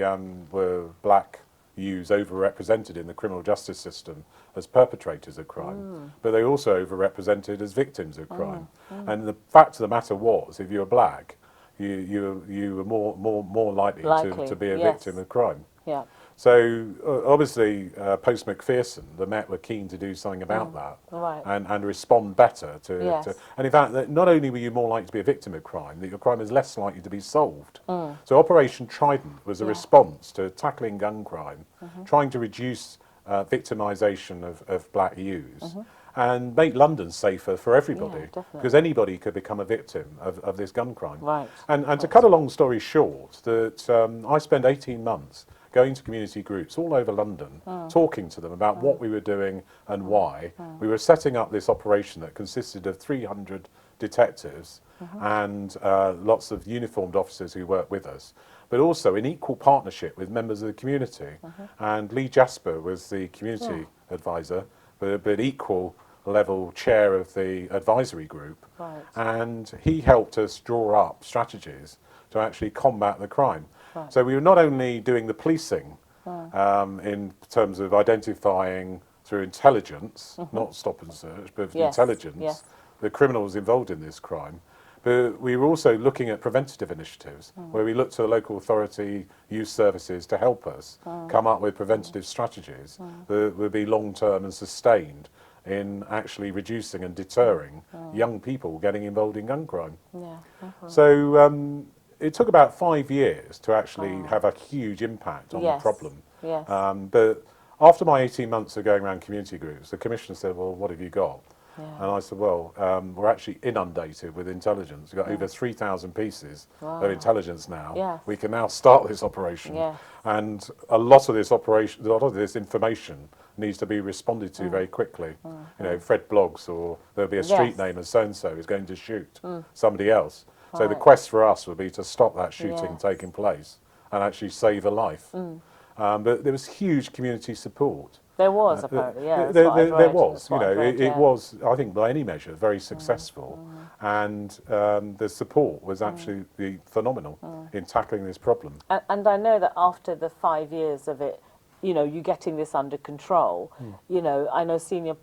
were black youths overrepresented in the criminal justice system as perpetrators of crime, but they also overrepresented as victims of crime. And the fact of the matter was, if you were black, you were more likely to be a Yes. victim of crime. Yeah. So obviously, post Macpherson, the Met were keen to do something about that Right. and respond better to, Yes. And in fact, that not only were you more likely to be a victim of crime, that your crime is less likely to be solved. So Operation Trident was a response to tackling gun crime, trying to reduce victimisation of black youths. And make London safer for everybody, definitely. because anybody could become a victim of this gun crime. Right. And to cut a long story short, that I spent 18 months going to community groups all over London, talking to them about what we were doing and why. We were setting up this operation that consisted of 300 detectives and lots of uniformed officers who worked with us, but also in equal partnership with members of the community. And Lee Jasper was the community advisor, but equal level chair of the advisory group. Right. And he helped us draw up strategies to actually combat the crime. Right. So we were not only doing the policing in terms of identifying through intelligence, not stop and search, but Yes, intelligence, yes. the criminals involved in this crime. But we were also looking at preventative initiatives where we looked to the local authority youth services to help us come up with preventative strategies that would be long-term and sustained in actually reducing and deterring young people getting involved in gun crime. Yeah. Definitely. So it took about 5 years to actually have a huge impact on the Yes. problem. Yes. But after my 18 months of going around community groups, the Commissioner said, well, what have you got? Yeah. And I said, well, we're actually inundated with intelligence. We've got over 3,000 pieces of intelligence now. Yes. We can now start this operation. Yes. And a lot of this information needs to be responded to very quickly. You know, Fred blogs, or there'll be a street Yes. name as so-and-so is going to shoot somebody else. So the Right. quest for us would be to stop that shooting Yes. taking place and actually save a life. But there was huge community support. There was, apparently, yeah. There that's what I'd there read, was, that's you what I'd know, read, it yeah. was, I think, by any measure, very successful. And the support was absolutely phenomenal in tackling this problem. And I know that after the 5 years of it, you know, you getting this under control, you know, I know senior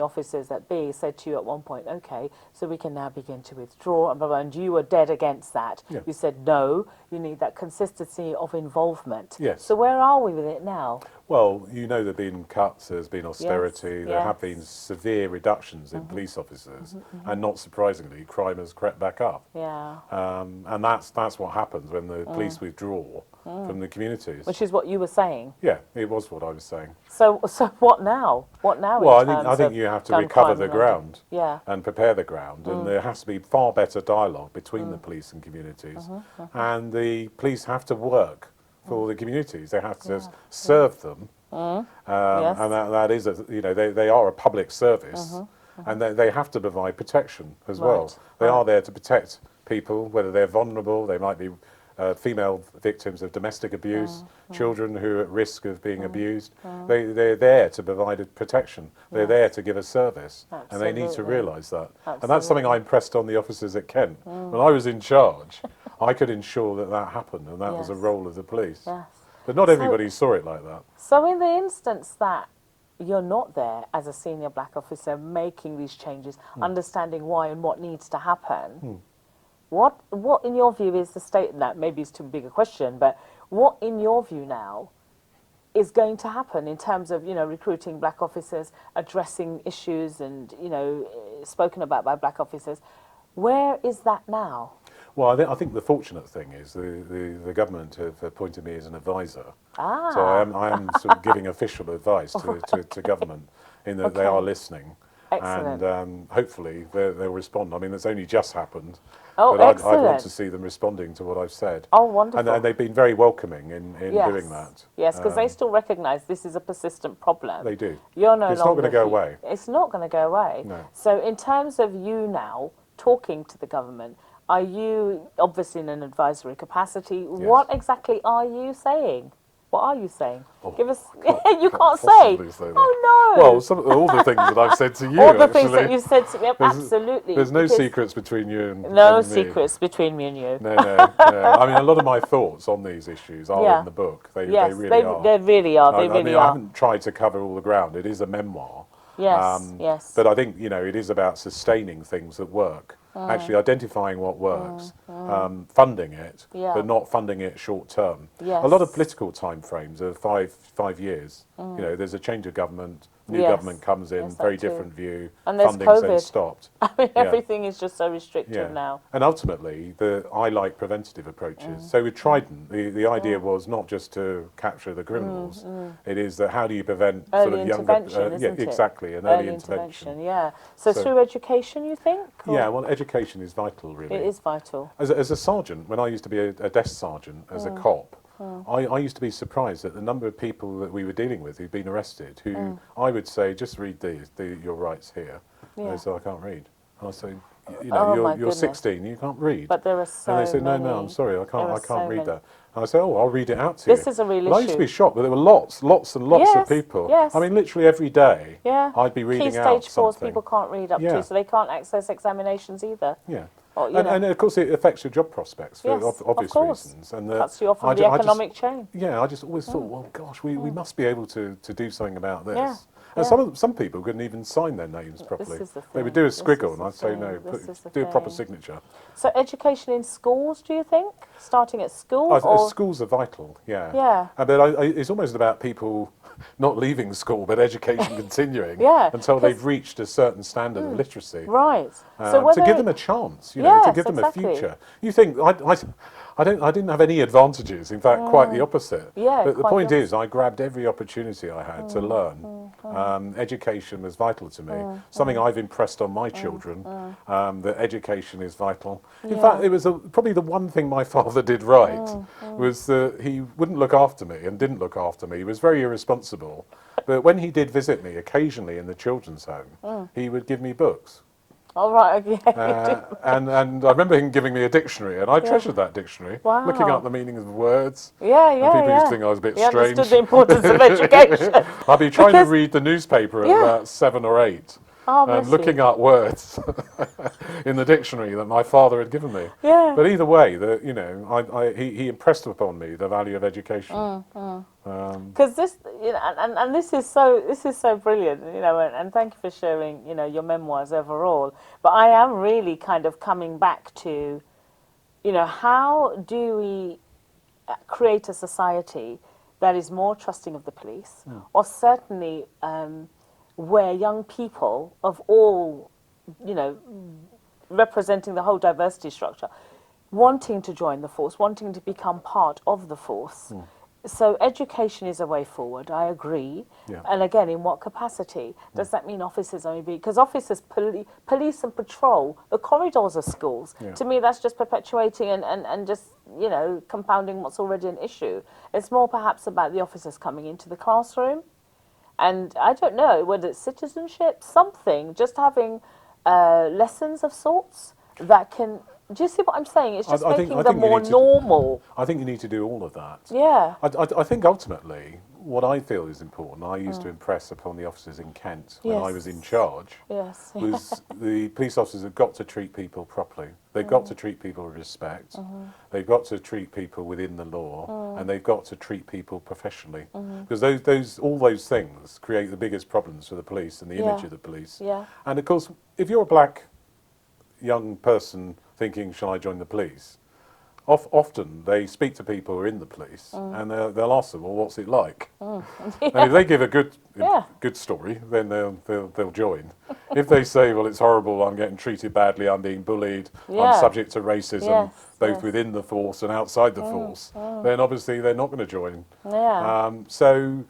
officers at B said to you at one point, okay, so we can now begin to withdraw, and blah, blah, and you were dead against that. Yeah. You said, no, you need that consistency of involvement. Yes. So where are we with it now? Well, you know, there have been cuts, there's been austerity, there have yes. been severe reductions in police officers, and not surprisingly, crime has crept back up. Yeah. And that's what happens when the police withdraw from the communities. Which is what you were saying. Yeah, it was what I was saying. So what now? What now? Well, in I terms think of you have to gun recover crime the in ground London? Yeah. and prepare the ground, and there has to be far better dialogue between the police and communities. And the police have to work for the communities. They have to serve them, Yes. and that is, you know, they are a public service, and they have to provide protection as well. Right. They are there to protect people, whether they're vulnerable, they might be female victims of domestic abuse, children who are at risk of being abused. They're there to provide a protection. They're there to give a service, and they need to Absolutely. realise that. And that's something I impressed on the officers at Kent. When I was in charge, I could ensure that happened, and that was a Yes. role of the police. Yes. But not So- everybody saw it like that. So in the instance that you're not there as a senior black officer making these changes, understanding why and what needs to happen, what in your view is the state, that maybe it's too big a question, but what in your view now is going to happen in terms of, you know, recruiting black officers, addressing issues and, you know, spoken about by black officers? Where is that now? Well, I think the fortunate thing is the government have appointed me as an advisor. Ah. So I am sort of giving official advice to government in that they are Okay. listening. Excellent. And hopefully they'll respond. I mean, it's only just happened, Oh, but I'd want excellent. to see them responding to what I've said. Oh, wonderful. And they've been very welcoming in Yes. doing that. Yes, because they still recognise this is a persistent problem. They do. You're no It's not longer going to go he- away. It's not going to go away. No. So, in terms of you now talking to the government, are you obviously in an advisory capacity? What exactly are you saying? What are you saying? Give us. You can't say. possibly say that. Oh no. Well, all the things that I've said to you. all the things that actually. you said to me. There's- Absolutely. There's no because secrets between you and No and me. secrets between me and you. No, no, no. I mean, a lot of my thoughts on these issues are Yeah. in the book. They Yes, really are. they really are. They I really mean, I are. haven't tried to cover all the ground. It is a memoir. Yes. Yes. But I think, it is about sustaining things that work. Actually identifying what works, funding it, Yeah. but not funding it short term. Yes. A lot of political timeframes are five years. There's a change of government, new Yes. government comes in, Yes, that very too. different view, And there's funding's then COVID. stopped. I mean, Yeah. everything is just so restrictive now. And ultimately, I like preventative approaches. So with Trident, the idea was not just to capture the criminals. It is that how do you prevent Early sort of younger... intervention, yeah, isn't it? exactly, an early intervention. Yeah. So, So- through education, you think? Or- Yeah, well, education is vital, really. It is vital. As a sergeant, when I used to be a desk sergeant, as a cop, I used to be surprised at the number of people that we were dealing with who'd been arrested, who I would say, just read your rights here. And Yeah. they say, I can't read. And I say, Oh, my you're goodness. 16, you can't read. But there are so and they say, many. no, I'm sorry, I There are can't so read many. that. And I say, oh, I'll read it out to you. This is a real Well, I used to issue. be shocked, but there were lots and lots Yes, of people. yes. I mean, literally every day, Yeah. I'd be reading Key out stage fours something. people can't read up Yeah. to, so they can't access examinations either. Yeah. Or, you And, know. and of course, it affects your job prospects for Yes, of obvious course. reasons. And Cuts you off from I the ju- I just- economic chain. Yeah, I just always thought, well, gosh, we must be able to do something about this. Yeah, And yeah. some people couldn't even sign their names properly. is the They would thing, do a this squiggle, is and the I'd say, thing, no, this is the do a proper thing. signature. So education in schools, do you think? Starting at school? Schools are vital, yeah. Yeah. But it's almost about people not leaving school, but education continuing Yeah, until 'cause- they've reached a certain standard of literacy. Right. To give them a chance, to Yes, give them exactly. a future. You think I didn't have any advantages. In fact, quite the opposite. Yeah, But the quite point the is, I grabbed every opportunity I had to learn. Education was vital to me. Something I've impressed on my children. That education is vital. In fact, it was probably the one thing my father did right was that he wouldn't look after me and didn't look after me. He was very irresponsible. But when he did visit me occasionally in the children's home, he would give me books. All right, okay. And I remember him giving me a dictionary, and I treasured that dictionary, Wow. looking up the meanings of words. Yeah, And yeah, people yeah. used to think I was a bit He strange. understood the importance of education. I'd be trying Because- to read the newspaper at Yeah. about 7 or 8, Oh, bless and looking you. up words in the dictionary that my father had given me. Yeah. But either way, he impressed upon me the value of education. Because this, and this is so brilliant, and thank you for sharing, your memoirs overall. But I am really kind of coming back to, how do we create a society that is more trusting of the police, or certainly where young people of all, representing the whole diversity structure, wanting to join the force, wanting to become part of the force. So education is a way forward, I agree. Yeah. And again, in what capacity? Does that mean officers only be... Because officers police and patrol the corridors of schools. Yeah. To me, that's just perpetuating and just, compounding what's already an issue. It's more perhaps about the officers coming into the classroom. And I don't know, whether it's citizenship, something, just having lessons of sorts that can... Do you see what I'm saying? It's just I think- making I them think you more need to- normal. I think you need to do all of that. Yeah. I think ultimately, what I feel is important, I used to impress upon the officers in Kent when I was in charge, Yes. was the police officers have got to treat people properly. They've got to treat people with respect. They've got to treat people within the law, and they've got to treat people professionally. Because all those things create the biggest problems for the police and the image of the police. Yeah. And of course, if you're a black young person thinking, shall I join the police? Often they speak to people who are in the police and they'll ask them, well, what's it like? And if they give a good story, then they'll join. If they say, well, it's horrible, I'm getting treated badly, I'm being bullied, Yeah. I'm subject to racism, Yes, both yes. within the force and outside the force, then obviously they're not going to join. Yeah. So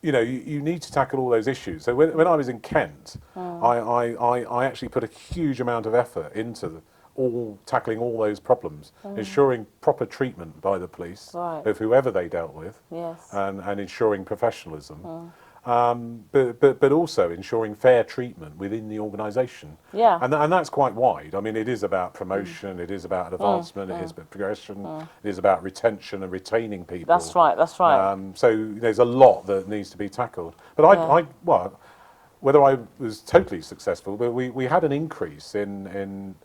you know, you need to tackle all those issues. So when I was in Kent, I actually put a huge amount of effort into tackling all those problems, ensuring proper treatment by the police Right. of whoever they dealt with, Yes. and ensuring professionalism. But also ensuring fair treatment within the organisation. Yeah. And that's quite wide. I mean, it is about promotion, it is about advancement, it is about progression, it is about retention and retaining people. That's right. That's right. So there's a lot that needs to be tackled. But well, whether I was totally successful, but we had an increase in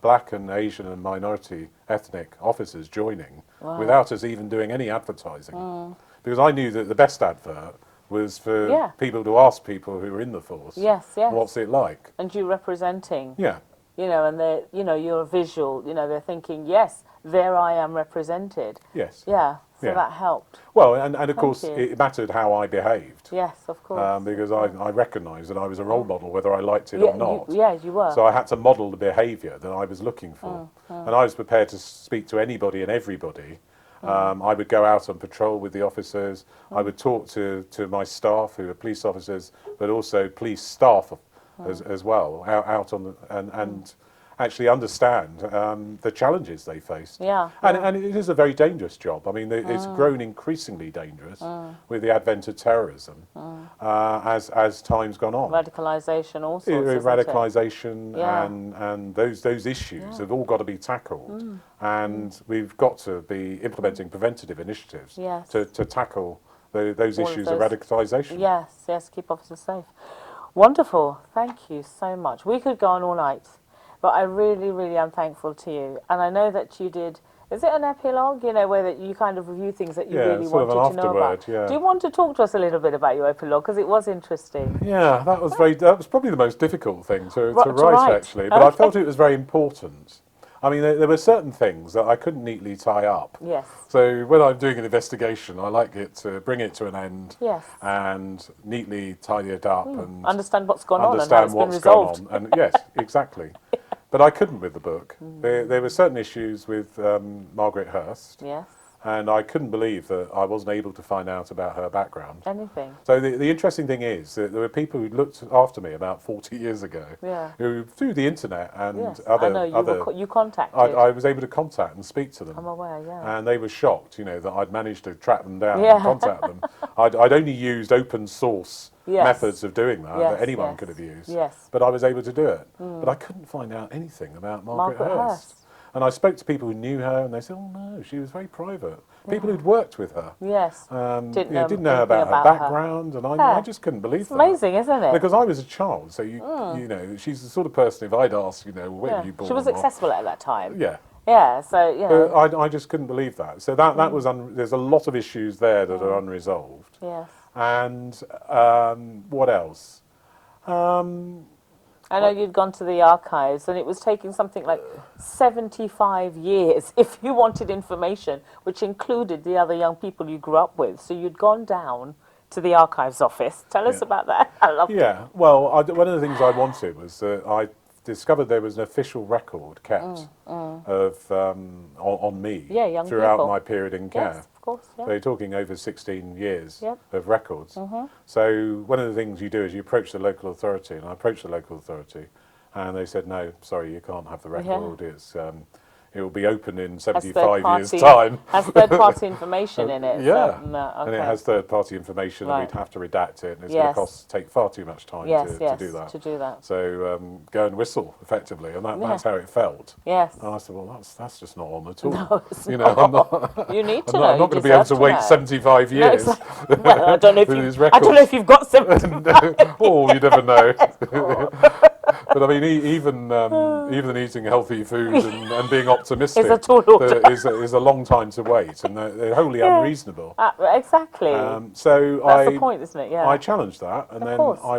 black and Asian and minority ethnic officers joining without us even doing any advertising. Because I knew that the best advert was for people to ask people who were in the force, Yes. Yes. what's it like? And you representing. Yeah. You know, and they, you know, you're visual. You know, they're thinking, yes, there I am represented. Yes. Yeah. So Yeah. that helped. Well, and of course, you. it mattered how I behaved. Yes, of course. Because I recognised that I was a role model, whether I liked it yeah, or not. you were. So I had to model the behaviour that I was looking for. And I was prepared to speak to anybody and everybody. I would go out on patrol with the officers. I would talk to my staff, who are police officers, but also police staff as well, out on and actually understand the challenges they faced. Yeah. And it is a very dangerous job. I mean, it's grown increasingly dangerous with the advent of terrorism as time's gone on. Radicalisation also. Radicalisation. Radicalisation Yeah. and those issues have all got to be tackled. And we've got to be implementing preventative initiatives Yes. to tackle those All of issues of those. radicalisation. Yes, yes, keep officers safe. Wonderful. Thank you so much. We could go on all night, but I really, really am thankful to you. And I know that you did, is it an epilogue, you know, where that you kind of review things that you Yeah, really sort of wanted an to know about? afterword, yeah. Do you want to talk to us a little bit about your epilogue? Because it was interesting. Yeah, that was probably the most difficult thing to to write, write. actually. But I Okay. felt it was very important. I mean, there were certain things that I couldn't neatly tie up. Yes. So when I'm doing an investigation, I like it to bring it to an end Yes. and neatly tidy it up and Understand what's gone on and how understand it's been what's gone resolved. on. And yes, exactly. But I couldn't with the book. There were certain issues with Margaret Hurst, Yes. and I couldn't believe that I wasn't able to find out about her background. Anything. So the interesting thing is that there were people who looked after me about 40 years ago, Yeah. who through the internet and Yes. other I know you contacted. I was able to contact and speak to them. I'm aware, yeah. And they were shocked, you know, that I'd managed to track them down Yeah. and contact them. I'd only used open source Yes. methods of doing that Yes, that anyone yes, could have used. yes. But I was able to do it. But I couldn't find out anything about Margaret Hurst. And I spoke to people who knew her, and they said, "Oh no, she was very private." People who'd worked with her. Yes. Didn't know about her background, and I just couldn't believe It's that. amazing, isn't it? Because I was a child, so you know, she's the sort of person. If I'd asked, you know, when Yeah. were you born? She was or- successal at that time. Yeah. Yeah, so, you know. I just couldn't believe that. So that was there's a lot of issues there that are unresolved. Yes. And what else? I know you'd gone to the archives and it was taking something like 75 years if you wanted information, which included the other young people you grew up with. So you'd gone down to the archives office. Tell us about that. I love it. Yeah. Well, one of the things I wanted was that I discovered there was an official record kept of on me Yeah, young throughout people. my period in care. Yes, of course. Yeah. So you're talking over 16 years Yep. of records. So one of the things you do is you approach the local authority, and I approached the local authority, and they said, "No, sorry, you can't have the record. It will be open in 75 years' time." Has third-party information in it. Yeah, So, no, and it okay. has third-party information, and Right. we'd have to redact it, and it's Yes. going to take far too much time Yes, to do that. to do that. So go and whistle, effectively, and that's how it felt. Yes. And I said, "Well, that's just not on at all." No, it's you know, I'm not. You need to I'm know. not going to be able to wait 75 No, years. exactly. Well, I don't know if with you. these I don't know records. if you've got some. Oh, you never know. But I mean, even eating healthy food and being optimistic Is a tall order. is a long time to wait, and they're wholly unreasonable. Exactly. So That's the point, isn't it? Yeah. I challenged that, and then course. I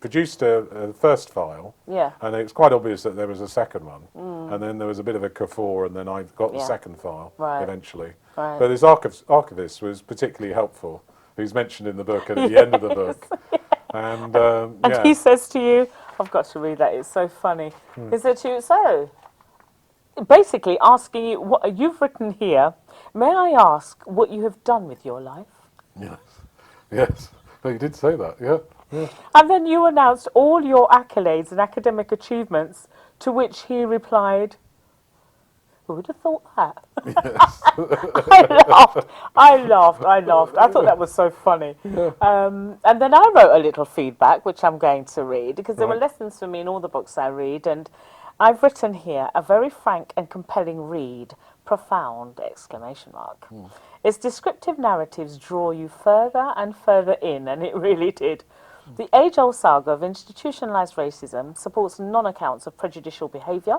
produced a first file, Yeah. and it was quite obvious that there was a second one, and then there was a bit of a kerfuffle, and then I got the Yeah. second file Right. eventually. Right. But this archivist was particularly helpful, who's mentioned in the book and at the end of the book. And And he says to you, I've got to read that, it's so funny. He said to you, so, basically asking you, what you've written here, may I ask what you have done with your life? yes, yes. But you did say that, yeah. Yeah. And then you announced all your accolades and academic achievements, to which he replied, "Who would have thought that?" Yes. I laughed. I laughed. I laughed. I thought that was so funny. And then I wrote a little feedback, which I'm going to read, because there were Right. lessons for me in all the books I read. And I've written here, a very frank and compelling read, profound, exclamation mark. Its descriptive narratives draw you further and further in, and it really did. The age-old saga of institutionalized racism supports non-accounts of prejudicial behavior,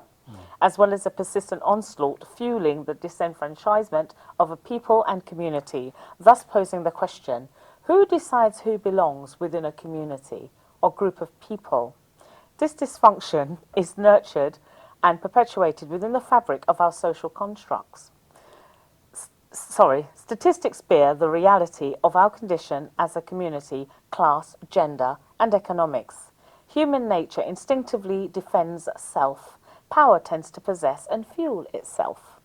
as well as a persistent onslaught fueling the disenfranchisement of a people and community, thus posing the question, who decides who belongs within a community or group of people? This dysfunction is nurtured and perpetuated within the fabric of our social constructs. Statistics bear the reality of our condition as a community, class, gender, and economics. Human nature instinctively defends self. Power tends to possess and fuel itself.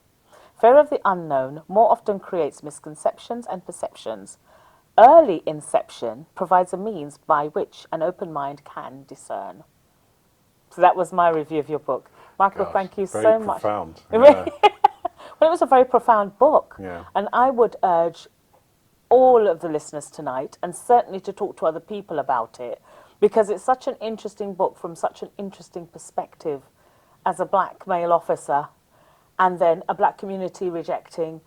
Fear of the unknown more often creates misconceptions and perceptions. Early inception provides a means by which an open mind can discern. So that was my review of your book. Michael, Gosh, thank you very so much. profound. Yeah. Well, it was a very profound book. Yeah. And I would urge all of the listeners tonight, and certainly to talk to other people about it, because it's such an interesting book from such an interesting perspective as a black male officer, and then a black community rejecting,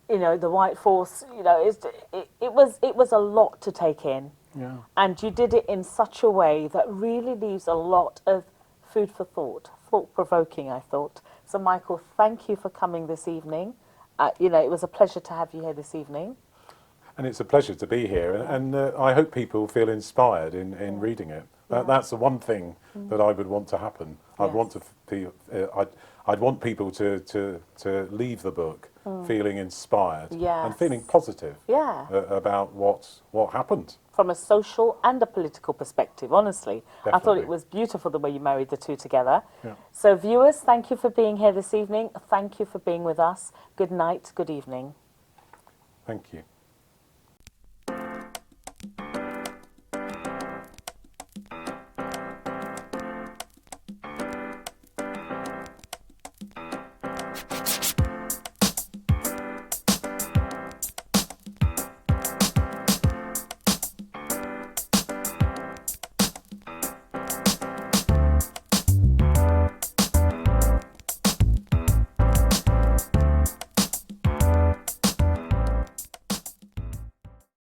the white force. It was a lot to take in. Yeah. And you did it in such a way that really leaves a lot of food for thought, thought-provoking, I thought. So, Michael, thank you for coming this evening. It was a pleasure to have you here this evening. And it's a pleasure to be here, and I hope people feel inspired in reading it. That's the one thing that I would want to happen. I'd want to feel, I'd want people to leave the book feeling inspired and feeling positive about what happened. From a social and a political perspective, honestly. I thought Definitely. it was beautiful the way you married the two together. Yeah. So, viewers, thank you for being here this evening. Thank you for being with us. Good night, good evening. Thank you.